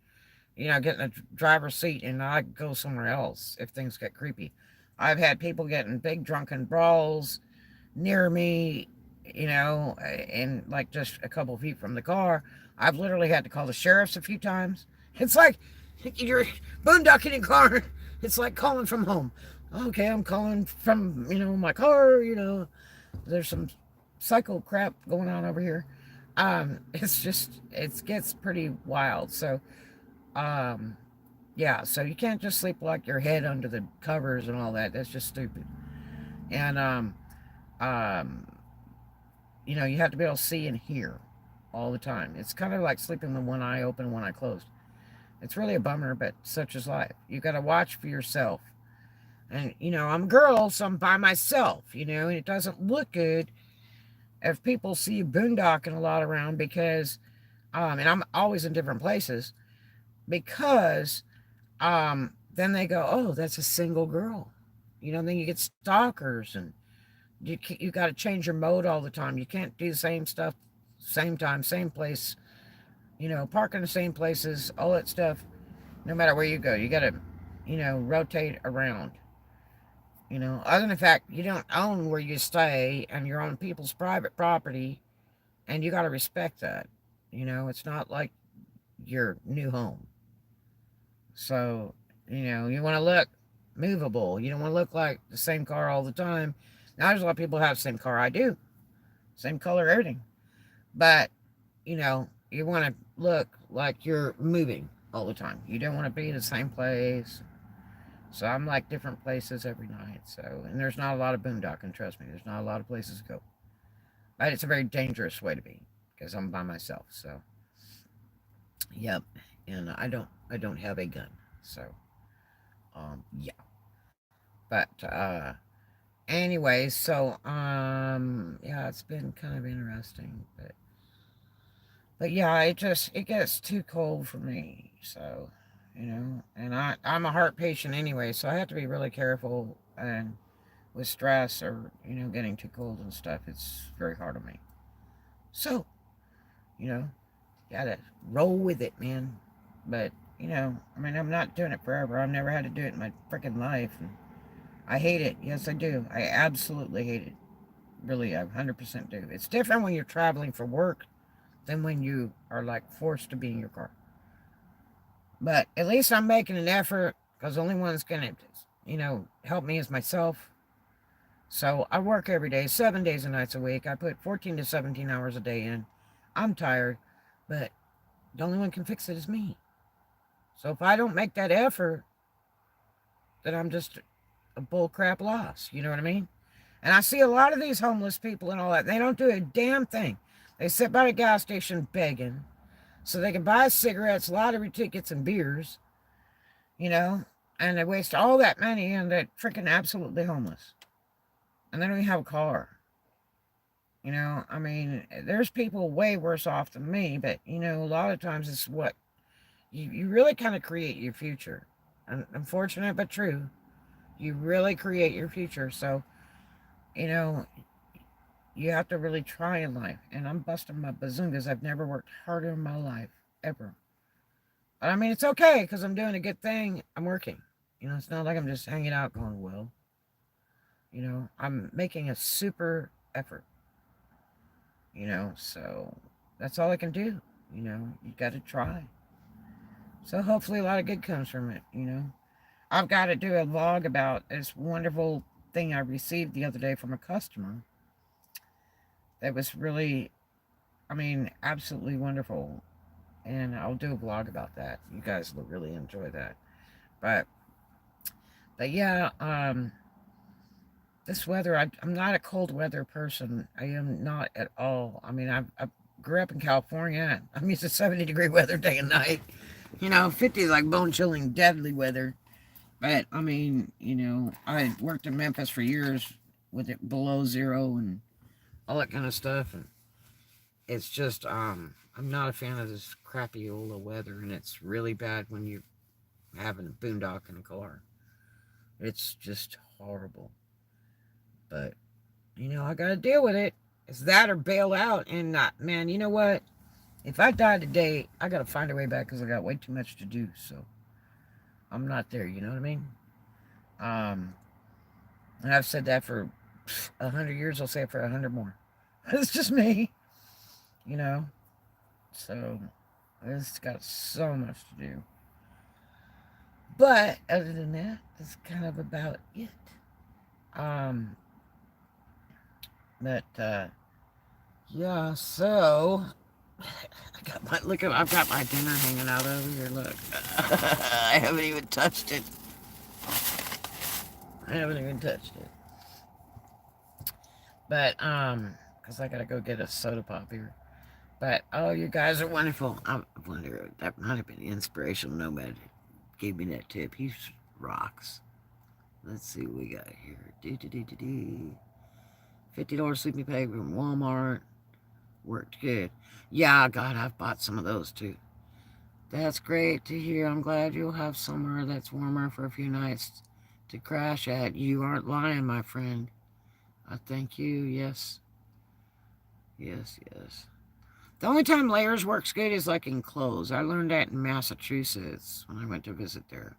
get in the driver's seat and I go somewhere else if things get creepy. I've had people getting big drunken brawls near me, and like just a couple feet from the car. I've literally had to call the sheriffs a few times. It's like you're boondocking in car. It's like calling from home. Okay, I'm calling from, my car, there's some psycho crap going on over here. It's just, it gets pretty wild. So, um, yeah, so you can't just sleep like your head under the covers and all that. That's just stupid. And, um, you have to be able to see and hear all the time. It's kind of like sleeping with one eye open, one eye closed. It's really a bummer, but such is life. You got to watch for yourself. And, I'm a girl, so I'm by myself, and it doesn't look good if people see you boondocking a lot around because, and I'm always in different places because, then they go, oh, that's a single girl. Then you get stalkers and you got to change your mode all the time. You can't do the same stuff, same time, same place, park in the same places, all that stuff. No matter where you go, you got to, rotate around. Other than the fact you don't own where you stay and you're on people's private property, and you got to respect that. It's not like your new home. So, you want to look movable. You don't want to look like the same car all the time. Now, there's a lot of people who have the same car I do, same color, everything. But, you want to look like you're moving all the time. You don't want to be in the same place. So I'm like different places every night. So, and there's not a lot of boondocking, trust me. There's not a lot of places to go. But it's a very dangerous way to be because I'm by myself. So, yep. And I don't have a gun. So, yeah. But anyway, so yeah, it's been kind of interesting, but yeah, it gets too cold for me. So, and I'm a heart patient anyway, so I have to be really careful and with stress or getting too cold and stuff. It's very hard on me. So, you know, gotta roll with it, man. But I mean, I'm not doing it forever. I've never had to do it in my freaking life. And I hate it. Yes, I do. I absolutely hate it. Really, I 100% do. It's different when you're traveling for work than when you are like forced to be in your car. But at least I'm making an effort because the only one that's going to, help me is myself. So I work every day, 7 days and nights a week. I put 14 to 17 hours a day in. I'm tired, but the only one can fix it is me. So if I don't make that effort, then I'm just a bullcrap loss. You know what I mean? And I see a lot of these homeless people and all that. They don't do a damn thing. They sit by the gas station begging so they can buy cigarettes, lottery tickets, and beers, and they waste all that money and they're freaking absolutely homeless. And they don't even have a car. I mean, there's people way worse off than me, but, a lot of times it's what you really kind of create your future. Unfortunate, but true. You really create your future. So, you know, you have to really try in life. And I'm busting my bazungas. I've never worked harder in my life, ever. But I mean, it's okay because I'm doing a good thing. I'm working. It's not like I'm just hanging out going, well, I'm making a super effort, so that's all I can do. You got to try. So hopefully a lot of good comes from it. I've got to do a vlog about this wonderful thing I received the other day from a customer that was really, I mean, absolutely wonderful. And I'll do a vlog about that. You guys will really enjoy that. But, but yeah, this weather, I'm not a cold weather person. I am not at all. I mean, I grew up in California. I'm used to 70-degree weather day and night. 50 is like bone chilling, deadly weather. But, I mean, I worked in Memphis for years with it below zero and all that kind of stuff. And it's just, I'm not a fan of this crappy old weather. And it's really bad when you're having a boondock in a car. It's just horrible. But, I got to deal with it. It's that or bail out. And, man, you know what? If I die today, I got to find a way back because I got way too much to do. So, I'm not there. You know what I mean? And I've said that for 100 years. I'll say it for 100 more. It's just me. You know? So, it's got so much to do. But, other than that, that's kind of about it. But, yeah, so, I've got my dinner hanging out over here, look. I haven't even touched it. But, because I gotta go get a soda pop here. But, oh, you guys are wonderful. I wonder, that might have been Inspirational Nomad gave me that tip. He rocks. Let's see what we got here. $50 sleeping bag from Walmart. Worked good. Yeah, God, I've bought some of those too. That's great to hear. I'm glad you'll have somewhere that's warmer for a few nights to crash at. You aren't lying, my friend. I thank you. Yes. Yes. The only time layers works good is like in clothes. I learned that in Massachusetts when I went to visit there.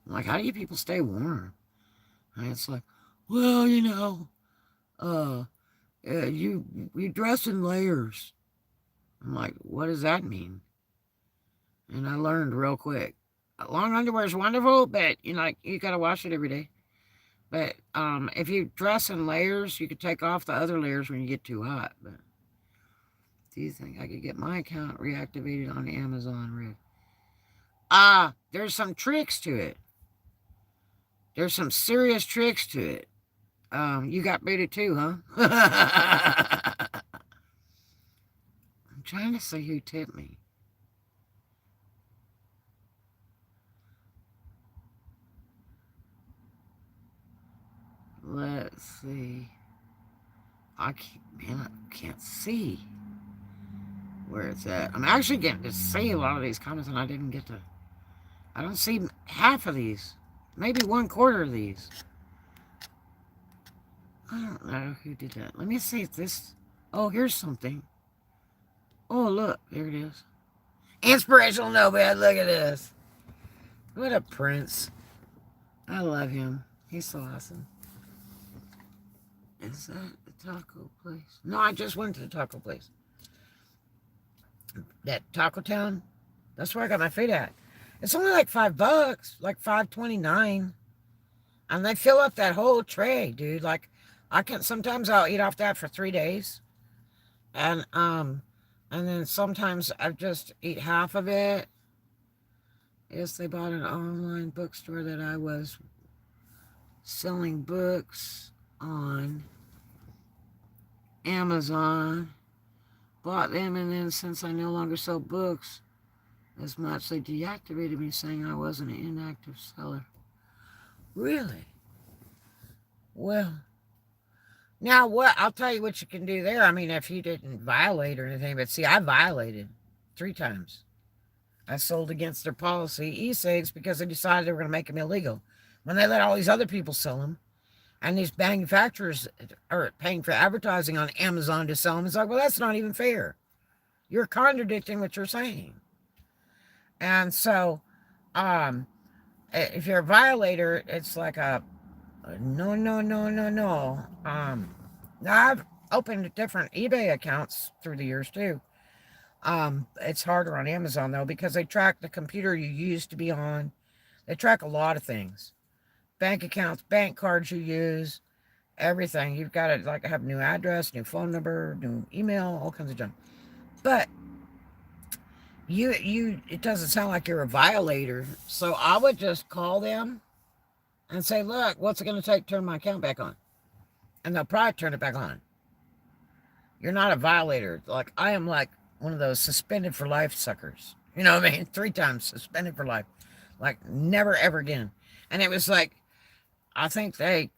I'm like, how do you people stay warm? And it's like, well, you dress in layers. I'm like, what does that mean? And I learned real quick. Long underwear is wonderful, but you gotta wash it every day. But if you dress in layers, you could take off the other layers when you get too hot. But do you think I could get my account reactivated on Amazon Red? There's some tricks to it. There's some serious tricks to it. You got booted too, huh? I'm trying to see who tipped me. Let's see. I can't see where it's at. I'm actually getting to see a lot of these comments, and I don't see half of these. Maybe 1/4 of these. I don't know who did that. Let me see if this... Oh, here's something. Oh, look. There it is. Inspirational Nomad. Look at this. What a prince. I love him. He's so awesome. Is that the taco place? No, I just went to the taco place. That Taco Town. That's where I got my food at. It's only like $5, like $5.29, and they fill up that whole tray, dude. Like, sometimes I'll eat off that for 3 days, and then sometimes I just eat half of it. Yes, they bought an online bookstore that I was selling books on Amazon. Bought them, and then since I no longer sell books as much, they deactivated me, saying I wasn't an inactive seller. Really? Well, now what? I'll tell you what you can do there. I mean, if you didn't violate or anything, but see, I violated 3 times. I sold against their policy e-cigs because they decided they were going to make them illegal. When they let all these other people sell them, and these manufacturers are paying for advertising on Amazon to sell them, it's like, well, that's not even fair. You're contradicting what you're saying. And so, if you're a violator, it's like a no. Now, I've opened different eBay accounts through the years, too. It's harder on Amazon, though, because they track the computer you used to be on. They track a lot of things. Bank accounts, bank cards you use, everything. You've got to like have new address, new phone number, new email, all kinds of junk. But it doesn't sound like you're a violator. So I would just call them and say, look, what's it going to take to turn my account back on? And they'll probably turn it back on. You're not a violator. Like, I am like one of those suspended for life suckers. You know what I mean? 3 times suspended for life. Like, never, ever again. And it was like, I think they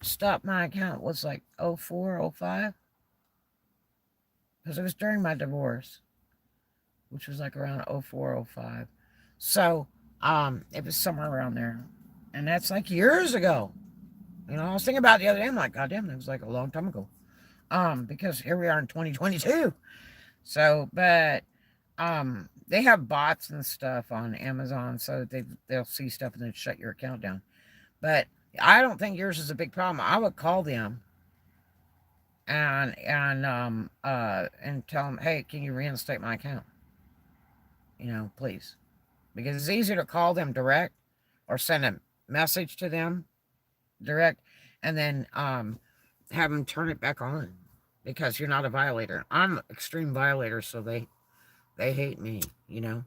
stopped my account. Was like 04, 05? Because it was during my divorce, which was like around 04, 05. So, it was somewhere around there. And that's like years ago. You know, I was thinking about it the other day. I'm like, God damn, that was like a long time ago. Because here we are in 2022. So, but they have bots and stuff on Amazon, so they'll see stuff and then shut your account down. But I don't think yours is a big problem. I would call them and tell them, hey, can you reinstate my account? You know, please, because it's easier to call them direct or send a message to them direct, and then have them turn it back on, because you're not a violator. I'm an extreme violator, so they hate me, you know.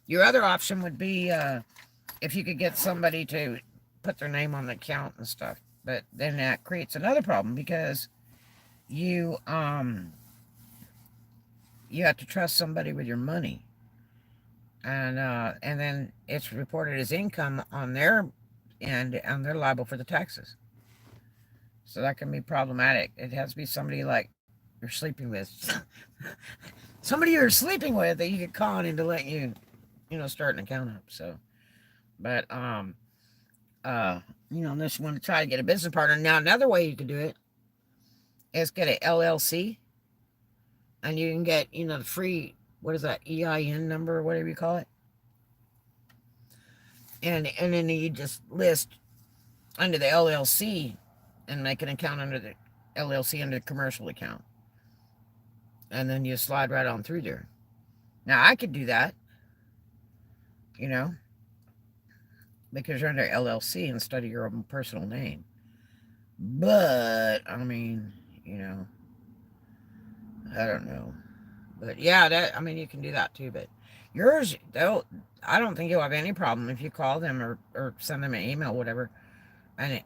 Your other option would be if you could get somebody to put their name on the account and stuff, but then that creates another problem, because you have to trust somebody with your money, and then it's reported as income on their end, and they're liable for the taxes. So that can be problematic. It has to be somebody like you're sleeping with. Somebody you're sleeping with that you could call in to let you, start an account up. So, but, unless you want to try to get a business partner. Now, another way you could do it is get an LLC, and you can get, the free, what is that, EIN number or whatever you call it. And then you just list under the LLC and make an account under the LLC under the commercial account. And then you slide right on through there. Now, I could do that, because you're under LLC instead of your own personal name. But, I mean, I don't know. But, yeah, you can do that too. But yours, though, I don't think you'll have any problem if you call them or send them an email, whatever, and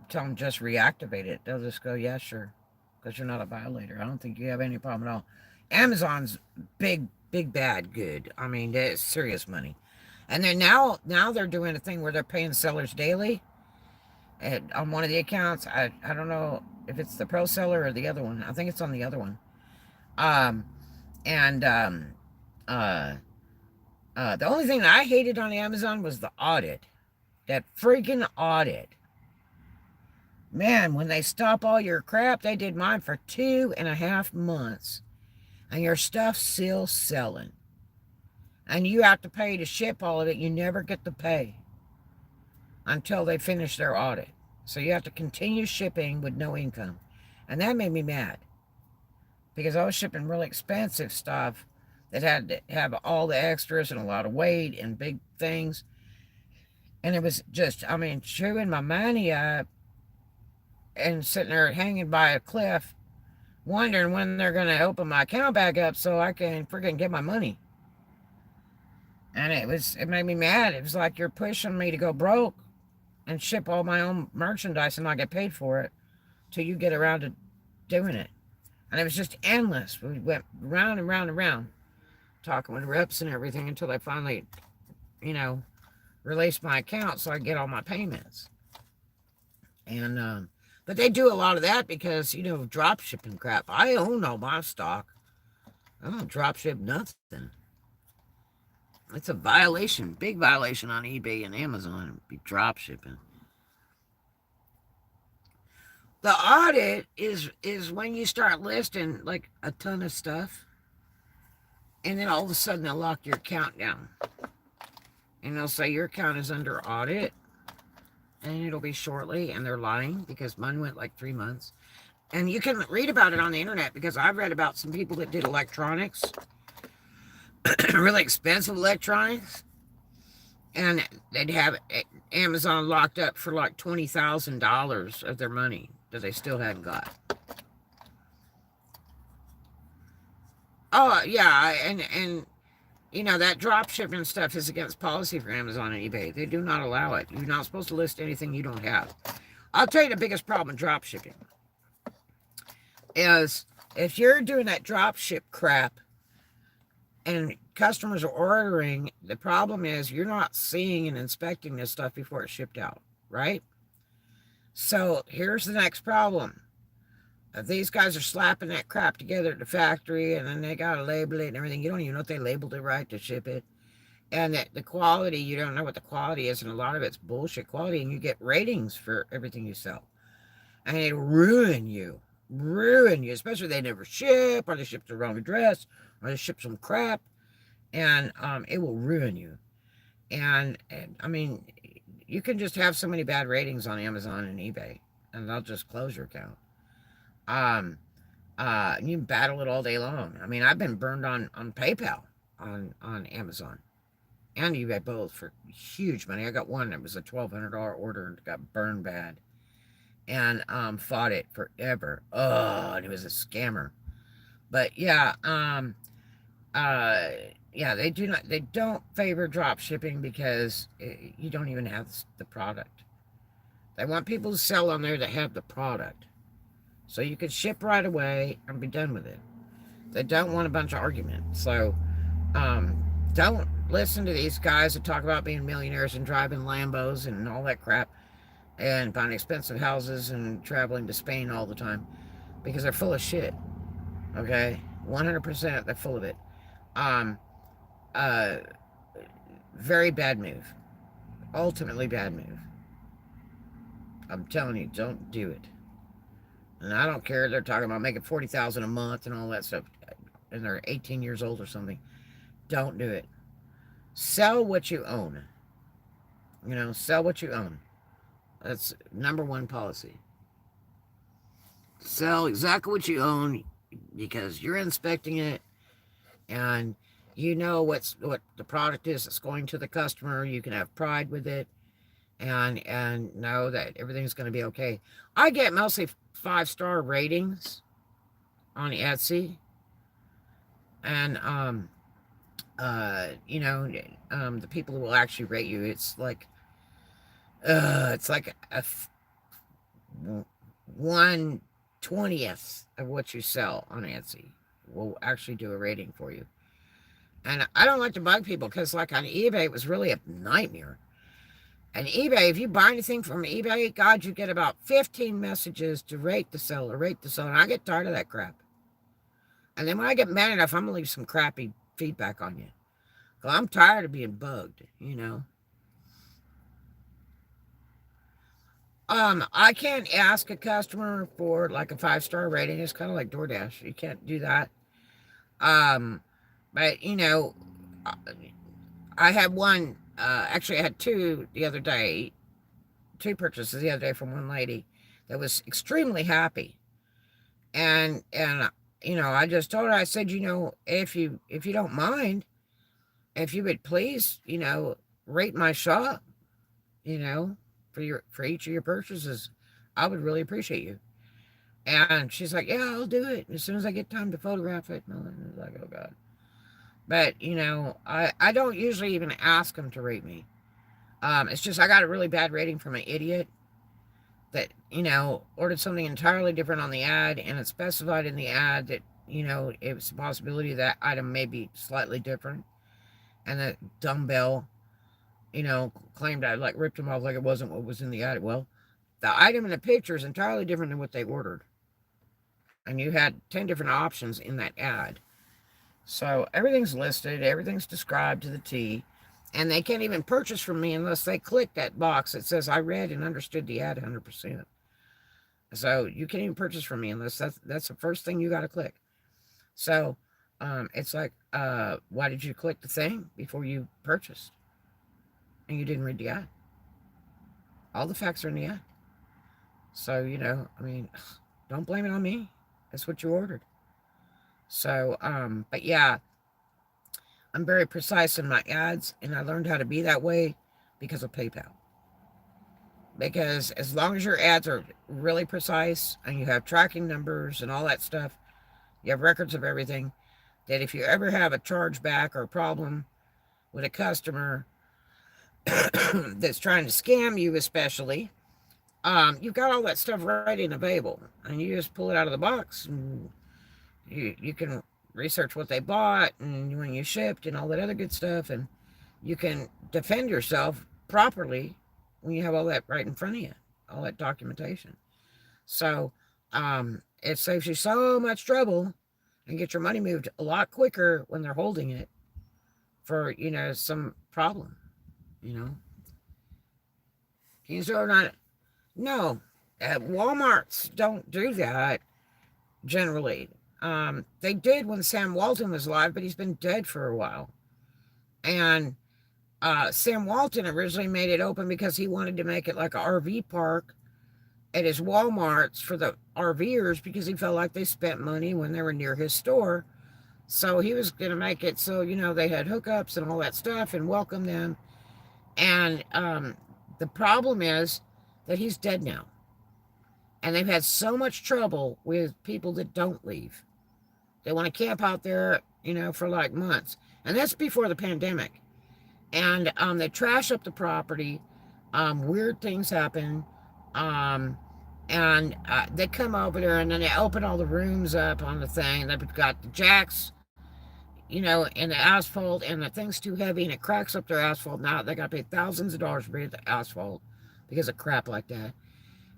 tell them just reactivate it. They'll just go, yeah, sure, because you're not a violator. I don't think you have any problem at all. Amazon's big bad good. I mean, it's serious money. And then now they're doing a thing where they're paying sellers daily on one of the accounts. I don't know if it's the pro seller or the other one. I think it's on the other one. The only thing that I hated on Amazon was the audit. That freaking audit. Man, when they stop all your crap, they did mine for 2.5 months. And your stuff's still selling. And you have to pay to ship all of it. You never get to pay until they finish their audit. So you have to continue shipping with no income. And that made me mad. Because I was shipping really expensive stuff that had to have all the extras and a lot of weight and big things. And it was just, chewing my money up and sitting there hanging by a cliff, wondering when they're going to open my account back up so I can freaking get my money. And it made me mad. It was like you're pushing me to go broke and ship all my own merchandise and not get paid for it till you get around to doing it. And it was just endless. We went round and round and round, talking with reps and everything until they finally, released my account so I get all my payments. And, but they do a lot of that because, drop shipping crap. I own all my stock. I don't drop ship nothing. It's a violation, big violation on eBay and Amazon. Be drop shipping. The audit is when you start listing like a ton of stuff, and then all of a sudden they'll lock your account down. And they'll say your account is under audit, and it'll be shortly, and they're lying because mine went like 3 months. And you can read about it on the internet because I've read about some people that did electronics, really expensive electronics, And they'd have Amazon locked up for like $20,000 of their money that they still hadn't got. Oh yeah, and you know that drop shipping stuff is against policy for Amazon and eBay. They do not allow it. You're not supposed to list anything you don't have. I'll tell you the biggest problem with drop shipping is if you're doing that drop ship crap and customers are ordering, the problem is you're not seeing and inspecting this stuff before it's shipped out, right? So here's the next problem. If these guys are slapping that crap together at the factory and then they got to label it and everything, you don't even know if they labeled it right to ship it. And that the quality, you don't know what the quality is, and a lot of it's bullshit quality, and you get ratings for everything you sell. And it'll ruin you. Ruin you. Especially if they never ship, or they ship the wrong address, or they ship some crap. And it will ruin you. And I mean, you can just have so many bad ratings on Amazon and eBay, and they'll just close your account. Um, you can battle it all day long. I mean, I've been burned on PayPal on Amazon and eBay both for huge money. I got one that was a $1,200 order and got burned bad, and fought it forever. Oh, and it was a scammer. But yeah, uh, yeah, they don't favor drop shipping because you don't even have the product. They want people to sell on there that have the product, so you can ship right away and be done with it. They don't want a bunch of argument. So don't listen to these guys that talk about being millionaires and driving Lambos and all that crap and buying expensive houses and traveling to Spain all the time because they're full of shit. Okay, 100% they're full of it. Um, uh, very bad move. Ultimately bad move. I'm telling you, don't do it. And I don't care. They're talking about making 40,000 a month and all that stuff, and they're 18 years old or something. Don't do it. Sell what you own. You know, sell what you own. That's number one policy. Sell exactly what you own because you're inspecting it and you know what the product is that's going to the customer. You can have pride with it and know that everything's going to be okay. I get mostly 5-star ratings on Etsy, and you know, the people who will actually rate you, it's like a 1/20th of what you sell on Etsy will actually do a rating for you. And I don't like to bug people because, like on eBay, it was really a nightmare. And eBay, if you buy anything from eBay, God, you get about 15 messages to rate the seller, rate the seller. And I get tired of that crap. And then when I get mad enough, I'm going to leave some crappy feedback on you. Because I'm tired of being bugged, you know. I can't ask a customer for like a 5-star rating. It's kind of like DoorDash. You can't do that. Um, but you know, I had one. Actually, I had two the other day. Two purchases the other day from one lady that was extremely happy, and you know, I just told her. I said, you know, if you don't mind, if you would please, you know, rate my shop, you know, for each of your purchases, I would really appreciate you. And she's like, yeah, I'll do it as soon as I get time to photograph it. And I was like, oh God. But, you know, I don't usually even ask them to rate me. It's just I got a really bad rating from an idiot that, you know, ordered something entirely different on the ad, and it specified in the ad that, you know, it was a possibility that item may be slightly different. And that dumbbell, you know, claimed I like ripped him off like it wasn't what was in the ad. Well, the item in the picture is entirely different than what they ordered. And you had 10 different options in that ad. So everything's listed, everything's described to the T, and they can't even purchase from me unless they click that box that says I read and understood the ad 100%. So you can't even purchase from me unless that's the first thing you got to click. So it's like, why did you click the thing before you purchased? And you didn't read the ad. All the facts are in the ad. So, you know, I mean, don't blame it on me. That's what you ordered. So, but yeah, I'm very precise in my ads, and I learned how to be that way because of PayPal. Because as long as your ads are really precise and you have tracking numbers and all that stuff, you have records of everything, that if you ever have a chargeback or a problem with a customer that's trying to scam you, especially, you've got all that stuff ready and available, and you just pull it out of the box, and you can research what they bought and when you shipped and all that other good stuff, and you can defend yourself properly when you have all that right in front of you, all that documentation. So it saves you so much trouble and get your money moved a lot quicker when they're holding it for, some problem, you know. Can you still not? No. Walmarts don't do that generally. They did when Sam Walton was alive, but he's been dead for a while. And Sam Walton originally made it open because he wanted to make it like an RV park at his Walmarts for the RVers, because he felt like they spent money when they were near his store. So he was going to make it so, they had hookups and all that stuff and welcome them. And the problem is that he's dead now. And they've had so much trouble with people that don't leave. They want to camp out there, for like months. And that's before the pandemic. And they trash up the property. Weird things happen. And they come over there and then they open all the rooms up on the thing. They've got the jacks, in the asphalt, and the thing's too heavy and it cracks up their asphalt. Now they got to pay thousands of dollars to breathe the asphalt because of crap like that.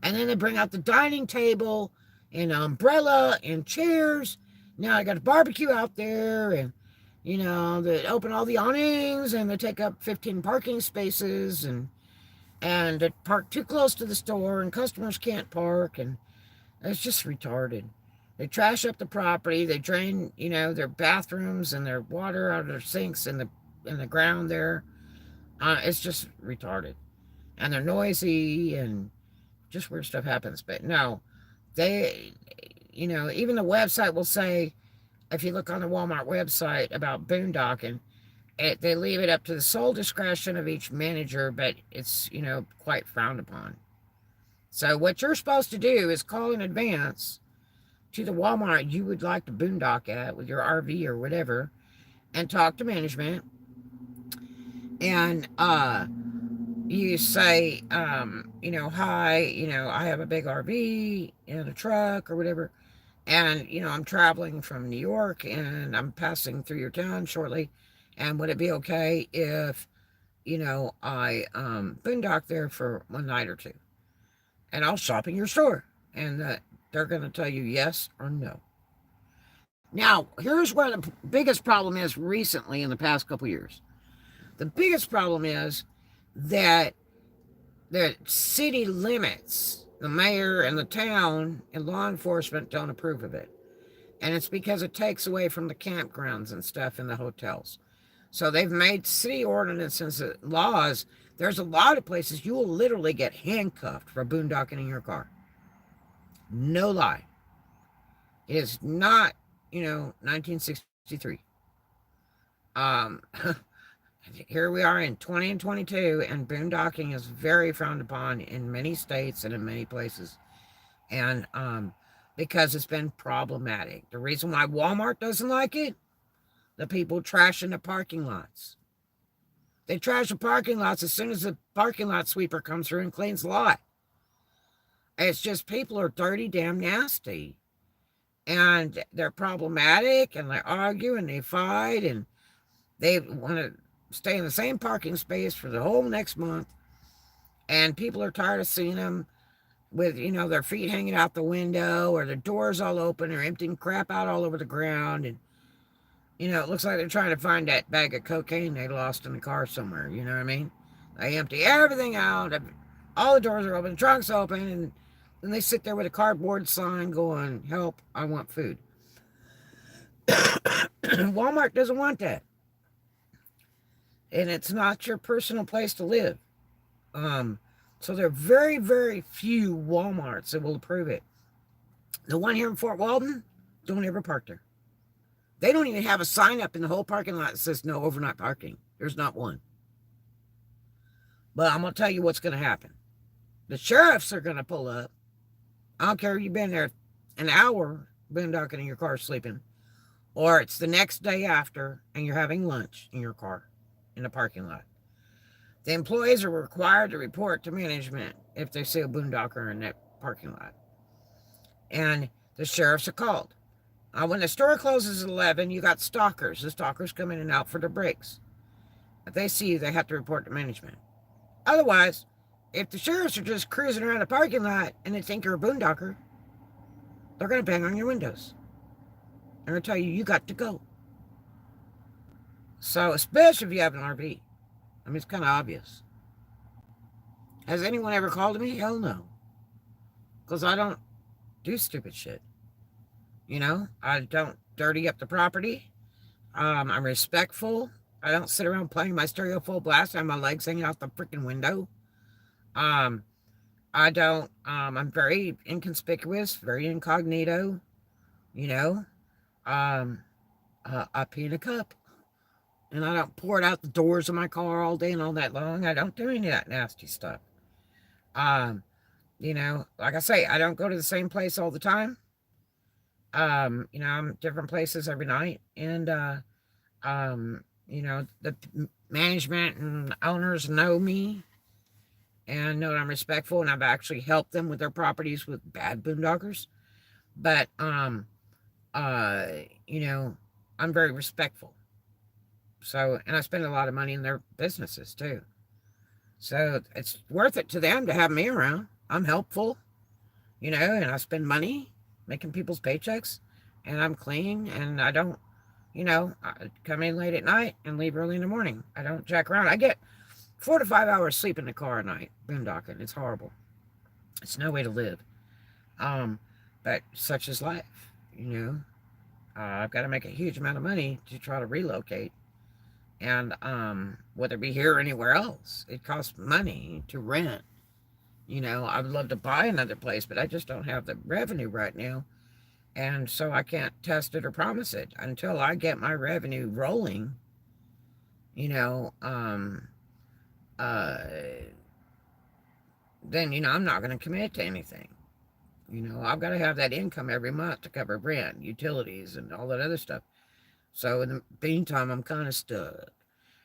And then they bring out the dining table and umbrella and chairs. Now I got a barbecue out there, and they open all the awnings and they take up 15 parking spaces, and they park too close to the store and customers can't park, and it's just retarded. They trash up the property. They drain, their bathrooms and their water out of their sinks in the ground there. It's just retarded, and they're noisy and just weird stuff happens. But no, they, even the website will say, if you look on the Walmart website about boondocking, they leave it up to the sole discretion of each manager, but it's, quite frowned upon. So what you're supposed to do is call in advance to the Walmart you would like to boondock at with your RV or whatever, and talk to management. And you say, hi, I have a big RV and a truck or whatever, and, I'm traveling from New York and I'm passing through your town shortly. And would it be okay if, I boondock there for one night or two? And I'll shop in your store. And they're going to tell you yes or no. Now, here's where the biggest problem is recently in the past couple years. The biggest problem is that the city limits, the mayor and the town and law enforcement don't approve of it. And it's because it takes away from the campgrounds and stuff in the hotels. So they've made city ordinances and laws. There's a lot of places you will literally get handcuffed for boondocking in your car. No lie. It is not, 1963. Here we are in 20 and 22, and boondocking is very frowned upon in many states and in many places. And because it's been problematic. The reason why Walmart doesn't like it, the people trashing the parking lots. They trash the parking lots as soon as the parking lot sweeper comes through and cleans the lot. It's just people are dirty, damn nasty. And they're problematic, and they argue and they fight, and they want to stay in the same parking space for the whole next month. And people are tired of seeing them with, their feet hanging out the window or their doors all open or emptying crap out all over the ground. And, it looks like they're trying to find that bag of cocaine they lost in the car somewhere. You know what I mean? They empty everything out. All the doors are open, the trunk's open, and then they sit there with a cardboard sign going, help, I want food. Walmart doesn't want that. And it's not your personal place to live. So there are very, very few Walmarts that will approve it. The one here in Fort Walton, don't ever park there. They don't even have a sign up in the whole parking lot that says no overnight parking. There's not one. But I'm going to tell you what's going to happen. The sheriffs are going to pull up. I don't care if you've been there an hour boondocking in your car sleeping, or it's the next day after and you're having lunch in your car in the parking lot. The employees are required to report to management if they see a boondocker in that parking lot. And the sheriffs are called. When the store closes at 11, you got stalkers. The stalkers come in and out for their breaks. If they see you, they have to report to management. Otherwise, if the sheriffs are just cruising around the parking lot and they think you're a boondocker, they're going to bang on your windows. They're going to tell you, you got to go. So, especially if you have an RV. I mean, it's kind of obvious. Has anyone ever called me? Hell no. Because I don't do stupid shit. You know, I don't dirty up the property. I'm respectful. I don't sit around playing my stereo full blast and my legs hanging out the freaking window. I don't, I'm very inconspicuous, very incognito, you know. I pee in a cup. And I don't pour it out the doors of my car all day and all that long. I don't do any of that nasty stuff. You know, like I say, I don't go to the same place all the time. You know, I'm different places every night. And, you know, the management and owners know me and know that I'm respectful, and I've actually helped them with their properties with bad boondoggers. But, you know, I'm very respectful. So, and I spend a lot of money in their businesses too. So it's worth it to them to have me around. I'm helpful, you know, and I spend money making people's paychecks, and I'm clean, and I don't, you know, I come in late at night and leave early in the morning. I don't jack around. I get 4 to 5 hours sleep in the car at night, boondocking. It's horrible. It's no way to live. But such is life, you know. I've got to make a huge amount of money to try to relocate. And whether it be here or anywhere else, it costs money to rent. You know, I would love to buy another place, but I just don't have the revenue right now. And so I can't test it or promise it until I get my revenue rolling. You know, then, you know, I'm not going to commit to anything. You know, I've got to have that income every month to cover rent, utilities, and all that other stuff. So in the meantime, I'm kind of stuck.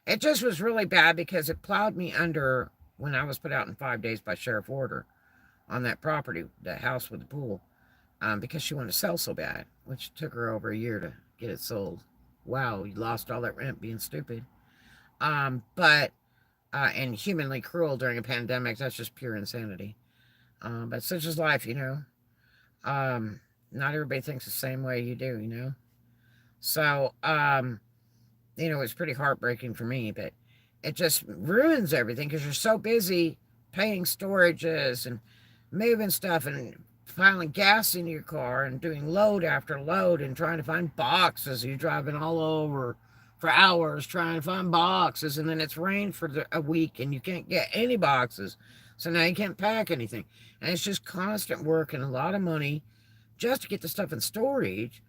It just was really bad because it plowed me under when I was put out in 5 days by sheriff order on that property, the house with the pool, because she wanted to sell so bad, which took her over a year to get it sold. Wow, you lost all that rent being stupid. But and humanly cruel during a pandemic, that's just pure insanity. But such is life, you know. Not everybody thinks the same way you do, you know. So, you know, it's pretty heartbreaking for me, but it just ruins everything because you're so busy paying storages and moving stuff and piling gas into your car and doing load after load and trying to find boxes. You're driving all over for hours trying to find boxes, and then it's rained for a week and you can't get any boxes. So now you can't pack anything. And it's just constant work and a lot of money just to get the stuff in storage,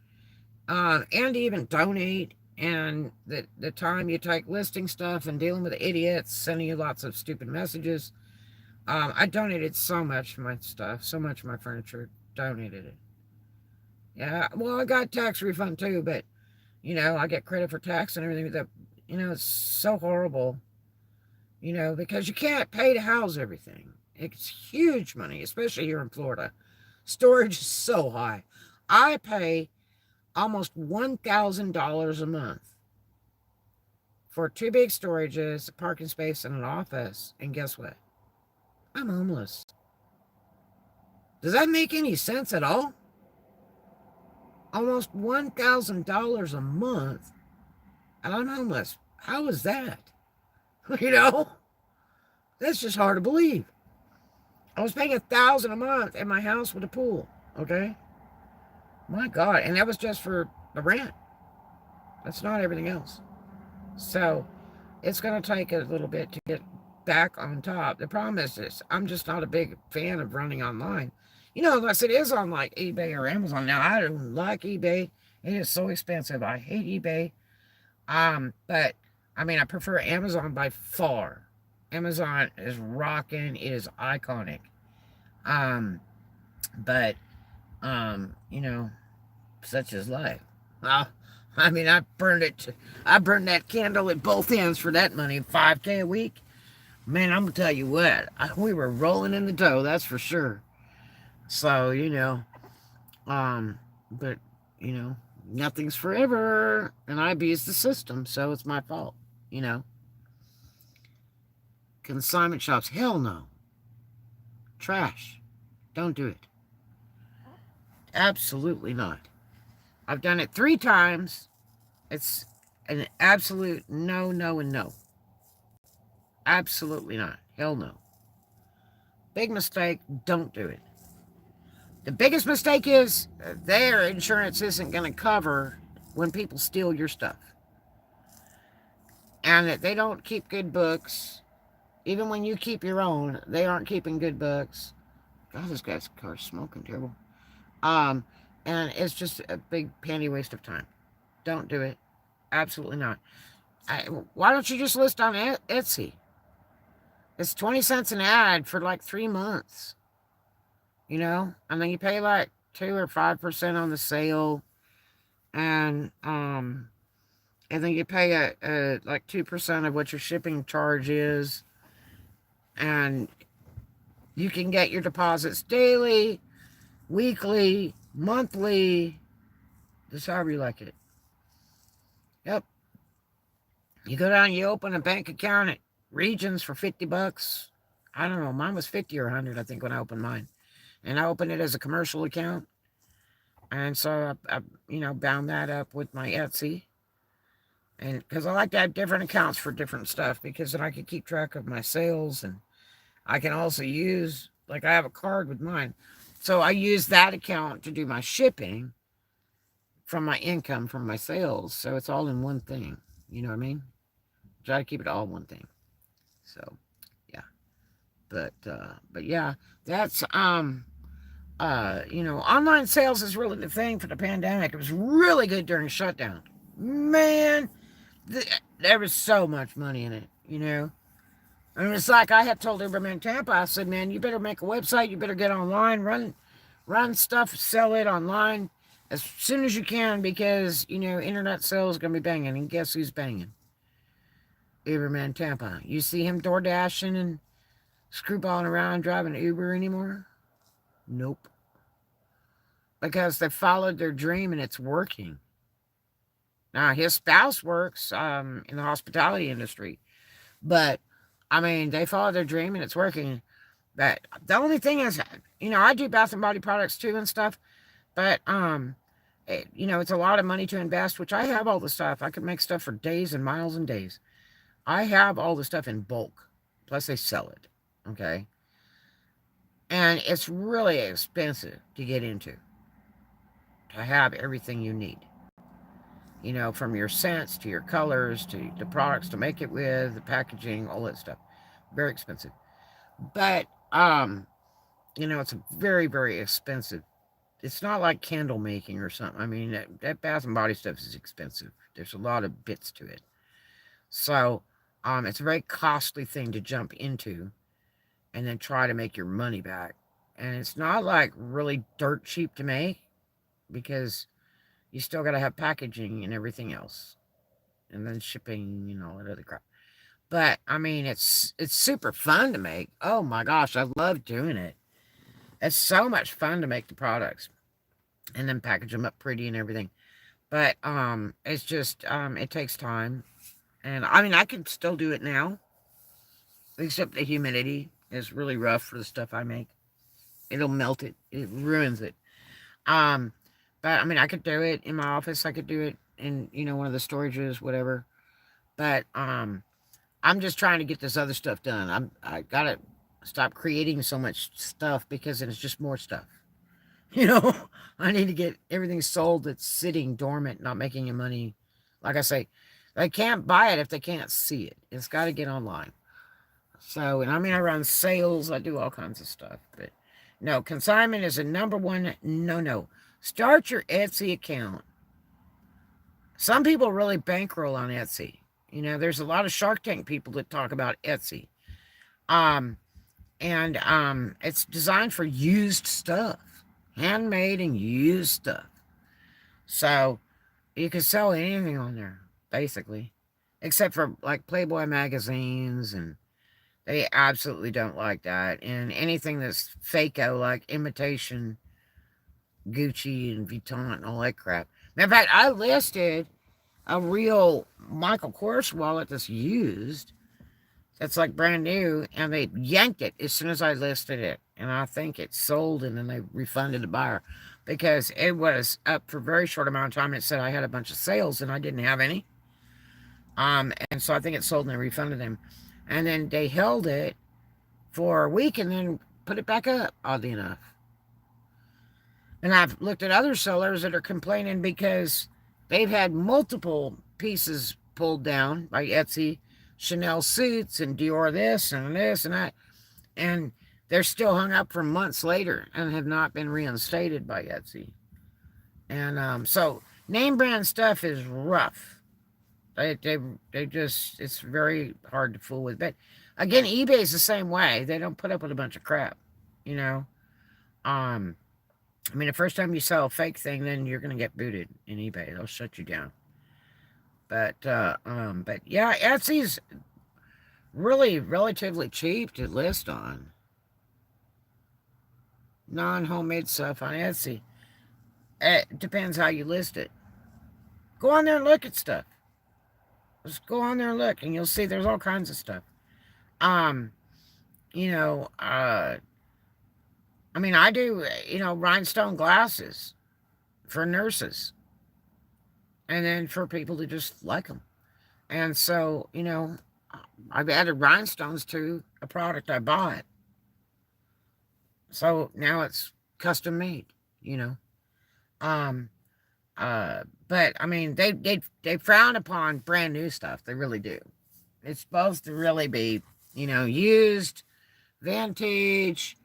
and to even donate. And the time you take listing stuff and dealing with idiots, sending you lots of stupid messages. I donated so much of my stuff, so much of my furniture, donated it. Yeah, well, I got tax refund too, but, you know, I get credit for tax and everything. That, you know, it's so horrible, you know, because you can't pay to house everything. It's huge money, especially here in Florida. Storage is so high. I pay almost $1,000 a month for 2 big storages, a parking space, and an office. And guess what? I'm homeless. Does that make any sense at all? Almost $1,000 a month, and I'm homeless. How is that? You know? That's just hard to believe. I was paying $1,000 a month in my house with a pool, okay? My God, and that was just for the rent. That's not everything else. So it's going to take a little bit to get back on top. The problem is this: I'm just not a big fan of running online. You know, unless it is on like eBay or Amazon. Now, I don't like eBay. It is so expensive. I hate eBay. But I mean, I prefer Amazon by far. Amazon is rocking. It is iconic. Um, but you know, such is life. Well, I mean, I burned that candle at both ends for that money, 5K a week. Man, I'm gonna tell you what, we were rolling in the dough, that's for sure. So, but you know, nothing's forever, and I abused the system, so it's my fault. You know, consignment shops, hell no, trash, don't do it. Absolutely not. I've done it 3 times. It's an absolute no, no, and no. Absolutely not. Hell no. Big mistake. Don't do it. The biggest mistake is their insurance isn't going to cover when people steal your stuff. And that they don't keep good books. Even when you keep your own, they aren't keeping good books. God, this guy's car's smoking terrible. Um, and it's just a big panty waste of time. Don't do it. Absolutely not. Why don't you just list on Etsy? It's 20 cents an ad for like 3 months. And then you pay like 2 or 5% on the sale, and then you pay a like 2% of what your shipping charge is, and you can get your deposits daily, weekly, monthly, just however you like it. Yep. You go down, you open a bank account at Regions for $50. I don't know, mine was 50 or 100, I think, when I opened mine. And I opened it as a commercial account. And so I bound that up with my Etsy. And because I like to have different accounts for different stuff, because then I can keep track of my sales, and I can also use, like, I have a card with mine. So I use that account to do my shipping from my income from my sales. So it's all in one thing. You know what I mean? Try to keep it all one thing. So yeah. But yeah, that's online sales is really the thing for the pandemic. It was really good during shutdown. Man, there was so much money in it. And it's like I had told everybody in Tampa, I said, man, you better make a website, you better get online, run stuff, sell it online as soon as you can, because, internet sales is going to be banging. And guess who's banging? Uberman Tampa. You see him door dashing and screwballing around driving Uber anymore? Nope. Because they followed their dream and it's working. Now, his spouse works in the hospitality industry. But, I mean, they followed their dream and it's working. But the only thing is, I do bath and body products too and stuff. But, it's a lot of money to invest, which I have all the stuff. I could make stuff for days and miles and days. I have all the stuff in bulk. Plus, they sell it. Okay? And it's really expensive to get into, to have everything you need. From your scents to your colors to the products to make it with, the packaging, all that stuff. Very expensive. But, it's very, very expensive. It's not like candle making or something. I mean, that bath and body stuff is expensive. There's a lot of bits to it. So, it's a very costly thing to jump into and then try to make your money back. And it's not like really dirt cheap to make, because you still got to have packaging and everything else, and then shipping and all that other crap. But I mean, it's super fun to make. Oh my gosh, I love doing it. It's so much fun to make the products and then package them up pretty and everything. But it's just it takes time, and I mean, I can still do it now, except the humidity is really rough for the stuff I make. It'll melt it. It ruins it. Um, but I mean, I could do it in my office. I could do it in one of the storages, whatever. But I'm just trying to get this other stuff done. I gotta stop creating so much stuff, because it's just more stuff. I need to get everything sold that's sitting dormant, not making any money. Like I say, they can't buy it if they can't see it. It's got to get online. So, and I mean, I run sales. I do all kinds of stuff. But no, consignment is a number one no. Start your Etsy account. Some people really bankroll on Etsy. There's a lot of Shark Tank people that talk about Etsy. Um, and it's designed for used stuff, handmade and used stuff. So you can sell anything on there, basically, except for like Playboy magazines, and they absolutely don't like that. And anything that's fake-o, like imitation Gucci and Vuitton and all that crap. Matter of fact, I listed a real Michael Kors wallet that's used, that's like brand new, and they yanked it as soon as I listed it. And I think it sold, and then they refunded the buyer because it was up for a very short amount of time. It said I had a bunch of sales and I didn't have any. And so I think it sold and they refunded them. And then they held it for a week and then put it back up, oddly enough. And I've looked at other sellers that are complaining because they've had multiple pieces pulled down by Etsy, Chanel suits and Dior this and that, and they're still hung up for months later and have not been reinstated by Etsy. And so name brand stuff is rough. They just, it's very hard to fool with. But again, eBay's the same way. They don't put up with a bunch of crap, you know. I mean, the first time you sell a fake thing, then you're gonna get booted in eBay. They'll shut you down. But yeah, Etsy's really relatively cheap to list on. Non-homemade stuff on Etsy. It depends how you list it. Go on there and look at stuff. Just go on there and look, and you'll see there's all kinds of stuff. Um, you know, I mean, I do, rhinestone glasses for nurses, and then for people to just like them. And so, I've added rhinestones to a product I bought. So now it's custom made, you know. Um, but I mean, they frown upon brand new stuff. They really do. It's supposed to really be, used, vintage,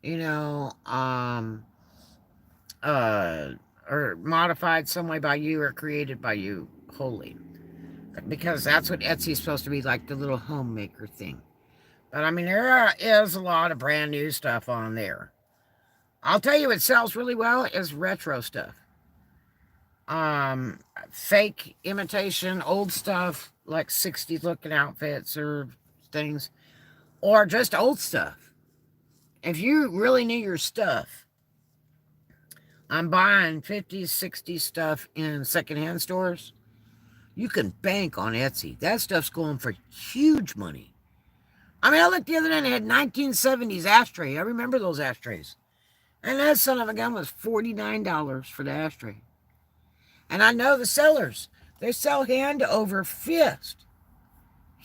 you know, or modified some way by you or created by you wholly. Because that's what Etsy's supposed to be, like the little homemaker thing. But I mean, there is a lot of brand new stuff on there. I'll tell you what sells really well is retro stuff. Fake imitation old stuff like 60s looking outfits or things, or just old stuff. If you really need your stuff, I'm buying 50s, 60s stuff in secondhand stores. You can bank on Etsy. That stuff's going for huge money. I mean, I looked the other day and it had 1970s ashtray. I remember those ashtrays. And that son of a gun was $49 for the ashtray. And I know the sellers. They sell hand over fist.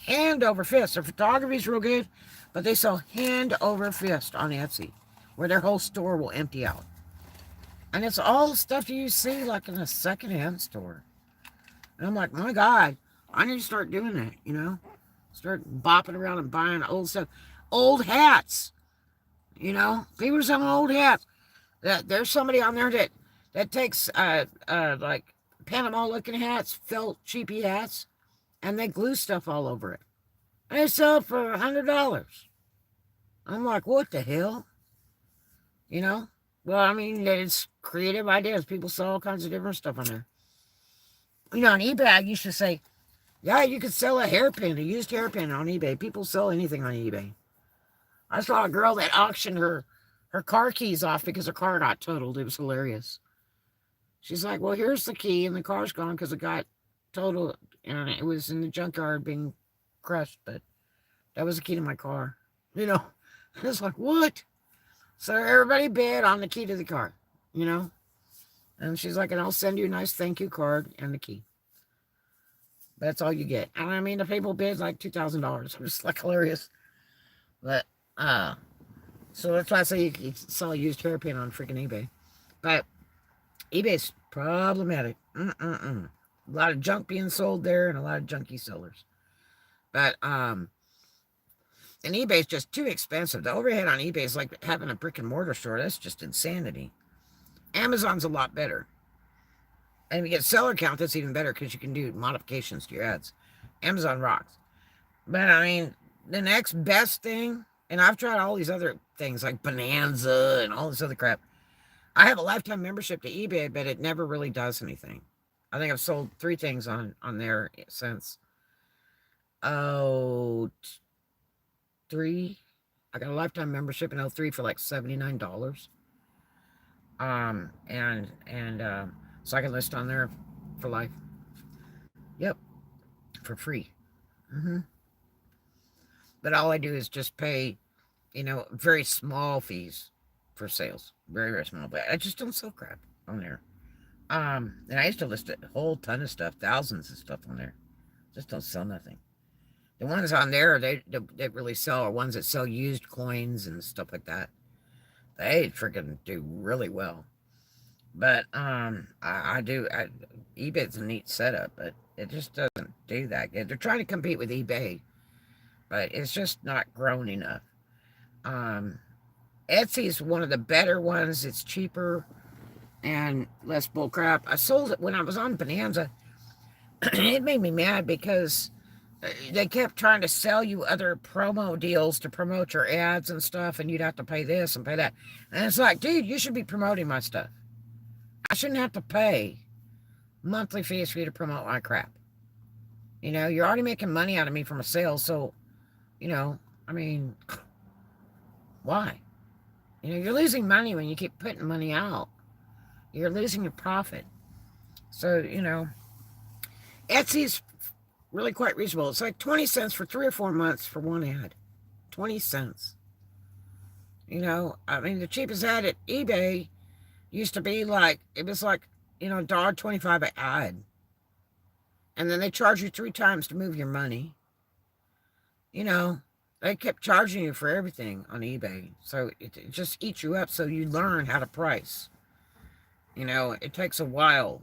Hand over fist. Their photography's real good, but they sell hand over fist on Etsy, where their whole store will empty out. And it's all stuff you see like in a secondhand store. And I'm like, my God, I need to start doing that, Start bopping around and buying old stuff. Old hats, People are selling old hats. There's somebody on there that takes, like, Panama looking hats, felt cheapy hats, and they glue stuff all over it. And they sell it for $100. I'm like, what the hell? Well, I mean, it's creative ideas. People sell all kinds of different stuff on there. On eBay, I used to say, yeah, you could sell a hairpin, a used hairpin on eBay. People sell anything on eBay. I saw a girl that auctioned her car keys off because her car got totaled. It was hilarious. She's like, well, here's the key, and the car's gone because it got totaled, and it was in the junkyard being crushed, but that was the key to my car. I was like, what? So everybody bid on the key to the car, And she's like, and I'll send you a nice thank you card and the key. That's all you get. And I mean, the people bid like $2,000. It was like hilarious. But, so that's why I say you can sell a used hairpin on freaking eBay. But eBay's problematic. A lot of junk being sold there and a lot of junky sellers. But, and eBay's just too expensive. The overhead on eBay is like having a brick and mortar store. That's just insanity. Amazon's a lot better. And if you get seller count, that's even better because you can do modifications to your ads. Amazon rocks. But I mean, the next best thing, and I've tried all these other things like Bonanza and all this other crap. I have a lifetime membership to eBay, but it never really does anything. I think I've sold 3 things on there since oh three. I got a lifetime membership in '03 for like $79. And so I can list on there for life. Yep, for free. hmm But all I do is just pay, very small fees for sales. Very, very small. But I just don't sell crap on there. And I used to list a whole ton of stuff, thousands of stuff on there. Just don't sell nothing. The ones on there they really sell are ones that sell used coins and stuff like that. They freaking do really well. But I do. eBay's a neat setup, but it just doesn't do that good. They're trying to compete with eBay, but it's just not grown enough. Um, Etsy's one of the better ones. It's cheaper and less bullcrap. I sold it when I was on Bonanza. It made me mad because they kept trying to sell you other promo deals to promote your ads and stuff, and you'd have to pay this and pay that. And it's like, dude, you should be promoting my stuff. I shouldn't have to pay monthly fees for you to promote my crap. You're already making money out of me from a sale, so, you know, I mean, why? You're losing money when you keep putting money out. You're losing your profit. So, Etsy's really quite reasonable. It's like 20 cents for 3 or 4 months for one ad. 20 cents. I mean, the cheapest ad at eBay used to be like, it was like, $1.25 an ad. And then they charge you 3 times to move your money. They kept charging you for everything on eBay. So it just eats you up, so you learn how to price. It takes a while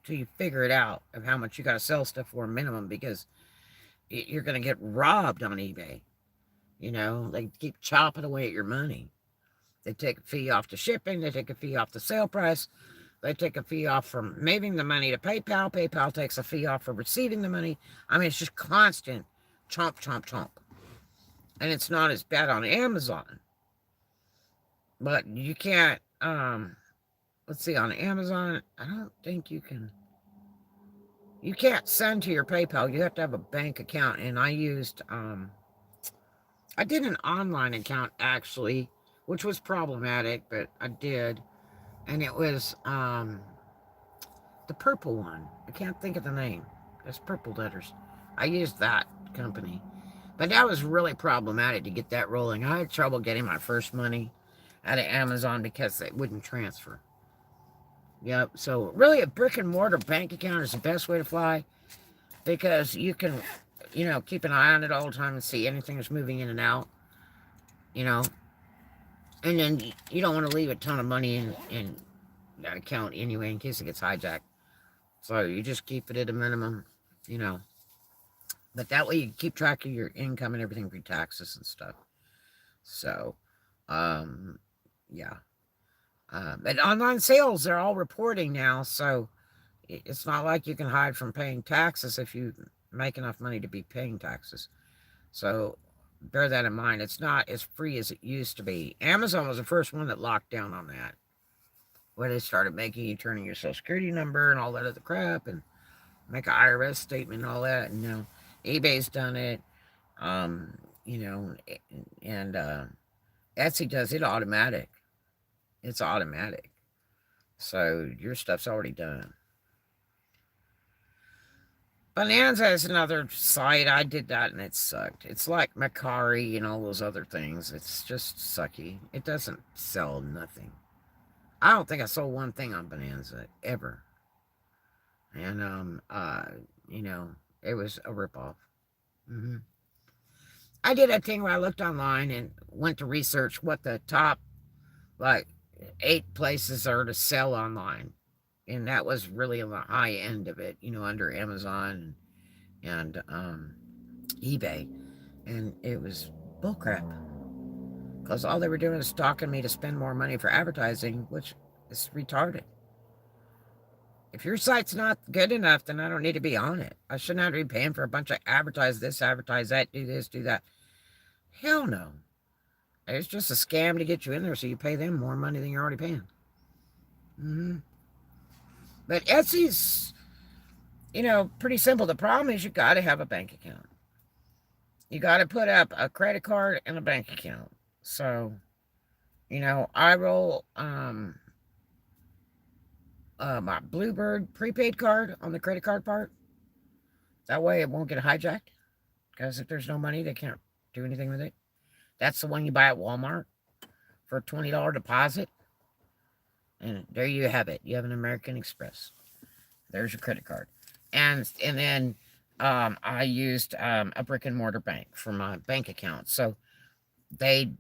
till you figure it out of how much you got to sell stuff for a minimum, because you're going to get robbed on eBay. They keep chopping away at your money. They take a fee off the shipping. They take a fee off the sale price. They take a fee off from moving the money to PayPal. PayPal takes a fee off for receiving the money. I mean, it's just constant chomp, chomp, chomp. And it's not as bad on Amazon. But you can't, let's see, on Amazon, I don't think you can't send to your PayPal. You have to have a bank account. And I did an online account actually, which was problematic, but I did. And it was, the purple one. I can't think of the name. It's purple letters. I used that company. But that was really problematic to get that rolling. I had trouble getting my first money out of Amazon because it wouldn't transfer. Yep. So really a brick and mortar bank account is the best way to fly, because you can, keep an eye on it all the time and see anything that's moving in and out, and then you don't want to leave a ton of money in that account anyway in case it gets hijacked. So you just keep it at a minimum, But that way you can keep track of your income and everything for your taxes and stuff. So, yeah. But online sales, they're all reporting now, so it's not like you can hide from paying taxes if you make enough money to be paying taxes. So bear that in mind. It's not as free as it used to be. Amazon was the first one that locked down on that, where they started making you turn in your social security number and all that other crap and make an IRS statement and all that. And eBay's done it, and Etsy does it automatic. It's automatic. So your stuff's already done. Bonanza is another site. I did that and it sucked. It's like Macari and all those other things. It's just sucky. It doesn't sell nothing. I don't think I sold one thing on Bonanza ever. And it was a ripoff. Mm-hmm. I did a thing where I looked online and went to research what the top like 8 places are to sell online, and that was really on the high end of it, under Amazon and eBay, and it was bullcrap, because all they were doing is stalking me to spend more money for advertising, which is retarded. If your site's not good enough, then I don't need to be on it. I shouldn't have to be paying for a bunch of advertise this, advertise that, do this, do that. Hell no. It's just a scam to get you in there so you pay them more money than you're already paying. Mm-hmm. But Etsy's, pretty simple. The problem is you got to have a bank account. You got to put up a credit card and a bank account. So, I roll my Bluebird prepaid card on the credit card part. That way it won't get hijacked. Because if there's no money, they can't do anything with it. That's the one you buy at Walmart for a $20 deposit. And there you have it. You have an American Express. There's your credit card. And then I used a brick and mortar bank for my bank account. So they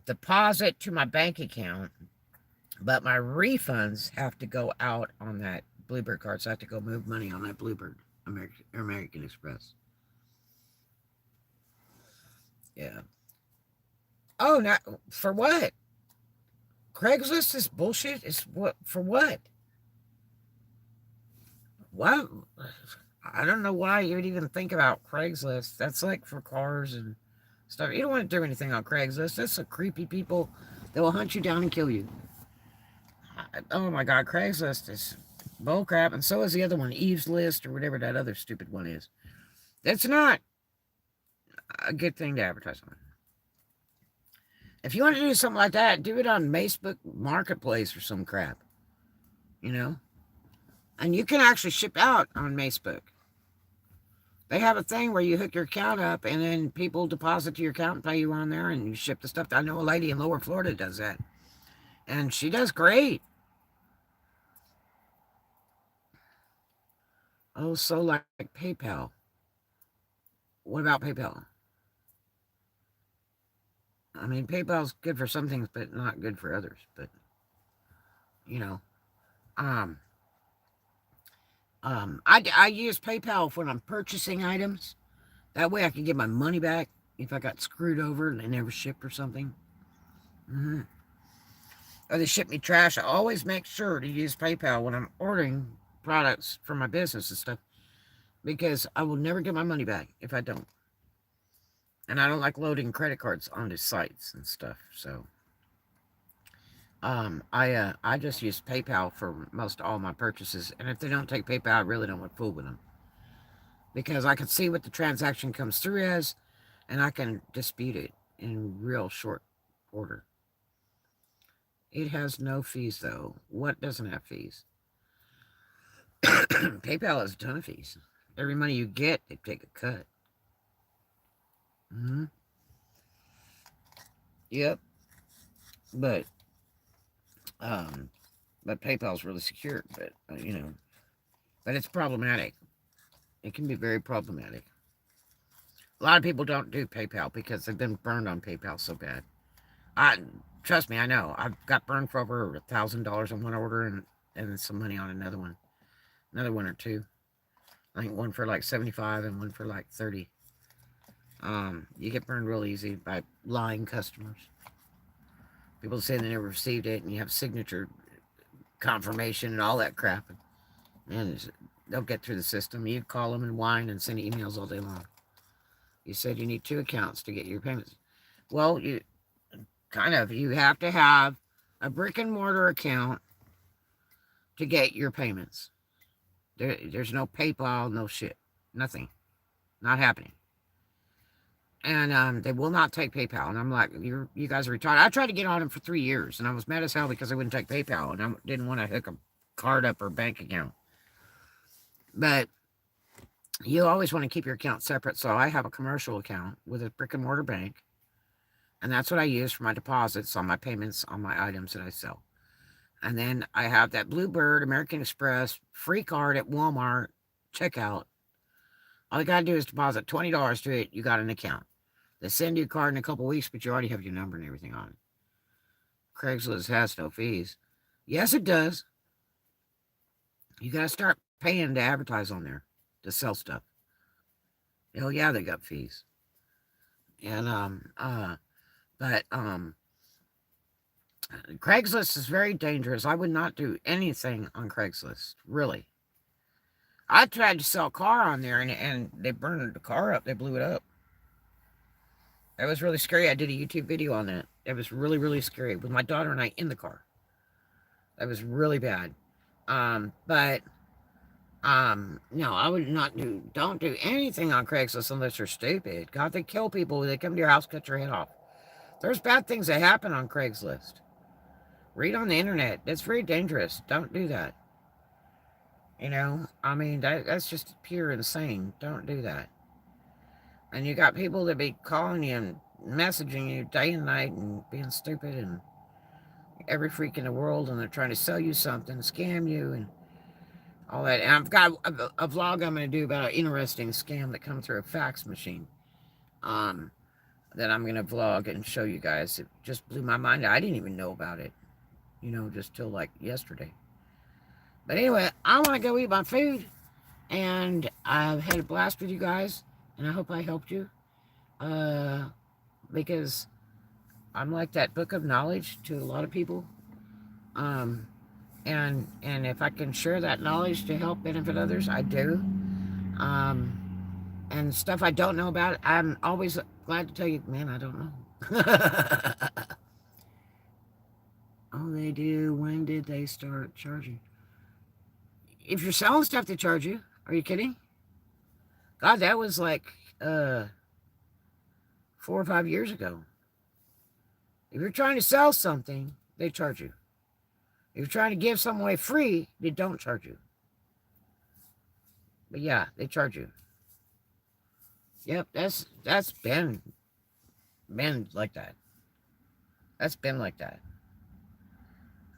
deposit to my bank account, but my refunds have to go out on that Bluebird card. So I have to go move money on that Bluebird American Express. Yeah. Oh, not for what? Craigslist is bullshit. Is what for what? What? I don't know why you would even think about Craigslist. That's like for cars and stuff. You don't want to do anything on Craigslist. That's some creepy people that will hunt you down and kill you. Oh my God, Craigslist is bullcrap, and so is the other one, Eve's List or whatever that other stupid one is. That's not a good thing to advertise on. If you want to do something like that, do it on Facebook Marketplace or some crap. And you can actually ship out on Facebook. They have a thing where you hook your account up and then people deposit to your account and pay you on there and you ship the stuff. I know a lady in Lower Florida does that. And she does great. Oh, so like PayPal. What about PayPal? I mean, PayPal's good for some things, but not good for others. But, you know, um, I use PayPal when I'm purchasing items. That way I can get my money back if I got screwed over and they never shipped or something. Mm-hmm. Or they ship me trash. I always make sure to use PayPal when I'm ordering products for my business and stuff because I will never get my money back if I don't. And I don't like loading credit cards onto sites and stuff. So I just use PayPal for most all my purchases. And if they don't take PayPal, I really don't want to fool with them because I can see what the transaction comes through as, and I can dispute it in real short order. It has no fees though. What doesn't have fees? PayPal has a ton of fees. Every money you get, they take a cut. Mm-hmm. Yep. But um, but PayPal's really secure. But but it's problematic. It can be very problematic. A lot of people don't do PayPal because they've been burned on PayPal so bad. I trust me, I know. I've got burned for over $1,000 on one order and some money on another one or two. I think one for like 75 and one for like 30. You get burned real easy by lying customers. People say they never received it, and you have signature confirmation and all that crap, and they'll get through the system. You call them and whine and send emails all day long. You said you need 2 accounts to get your payments. Well, you have to have a brick and mortar account to get your payments. There's no PayPal, no shit, nothing, not happening. And they will not take PayPal. And I'm like, you guys are retarded. I tried to get on them for 3 years, and I was mad as hell because they wouldn't take PayPal, and I didn't want to hook a card up or bank account. But you always want to keep your account separate. So I have a commercial account with a brick and mortar bank, and that's what I use for my deposits on my payments on my items that I sell. And then I have that Bluebird American Express free card at Walmart checkout. All you got to do is deposit $20 to it. You got an account. They send you a card in a couple weeks, but you already have your number and everything on it. Craigslist has no fees. Yes, it does. You got to start paying to advertise on there to sell stuff. Hell yeah, they got fees. And but Craigslist is very dangerous. I would not do anything on Craigslist, really. I tried to sell a car on there, and they burned the car up. They blew it up. It was really scary. I did a YouTube video on that. It was really, really scary with my daughter and I in the car. That was really bad. But no, I would not do. Don't do anything on Craigslist unless you're stupid. God, they kill people. They come to your house, cut your head off. There's bad things that happen on Craigslist. Read on the internet. It's very dangerous. Don't do that. You know, I mean, that's just pure insane. Don't do that. And you got people that be calling you and messaging you day and night and being stupid and every freak in the world, and they're trying to sell you something, scam you, and all that. And I've got a vlog I'm going to do about an interesting scam that come through a fax machine. That I'm going to vlog and show you guys. It just blew my mind. I didn't even know about it, you know, just till like yesterday. But anyway, I want to go eat my food, and I've had a blast with you guys, and I hope I helped you, because I'm like that book of knowledge to a lot of people, and if I can share that knowledge to help benefit others, I do, and stuff I don't know about, I'm always glad to tell you, man, I don't know. Oh, they do. When did they start charging? If you're selling stuff, they charge you. Are you kidding? God, that was like 4 or 5 years ago. If you're trying to sell something, they charge you. If you're trying to give something away free, they don't charge you. But yeah, they charge you. Yep, that's been like that. That's been like that.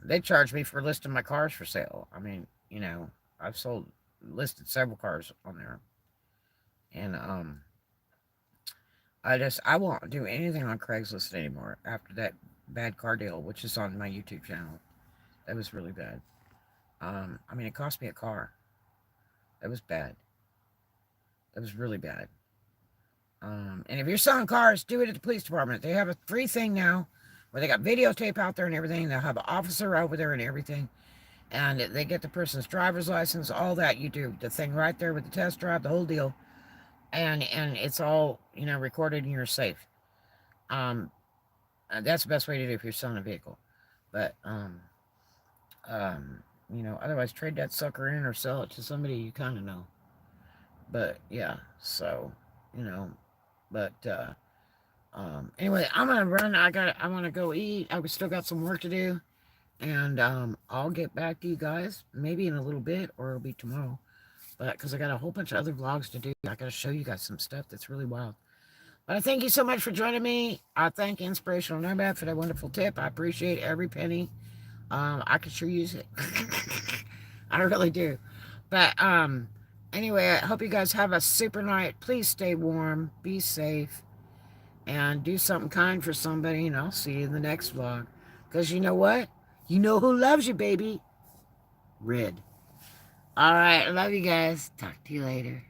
They charge me for listing my cars for sale. I mean, you know, I've listed several cars on there. And I won't do anything on Craigslist anymore after that bad car deal, which is on my YouTube channel. That was really bad. I mean, it cost me a car. That was bad. That was really bad. And if you're selling cars, do it at the police department. They have a free thing now where they got videotape out there and everything. They'll have an officer over there and everything. And they get the person's driver's license, all that. You do the thing right there with the test drive, the whole deal. And it's all, you know, recorded in your safe. That's the best way to do if you're selling a vehicle. But, you know, otherwise trade that sucker in or sell it to somebody you kind of know. But, yeah, so, you know, but, anyway, I'm going to run. I want to go eat. I still got some work to do. And, I'll get back to you guys maybe in a little bit, or it'll be tomorrow. But, because I got a whole bunch of other vlogs to do. I got to show you guys some stuff that's really wild. But I thank you so much for joining me. I thank Inspirational Nomad for that wonderful tip. I appreciate every penny. I could sure use it. I really do. But, anyway, I hope you guys have a super night. Please stay warm. Be safe. And do something kind for somebody. And I'll see you in the next vlog. Because you know what? You know who loves you, baby. Red. All right. I love you guys. Talk to you later.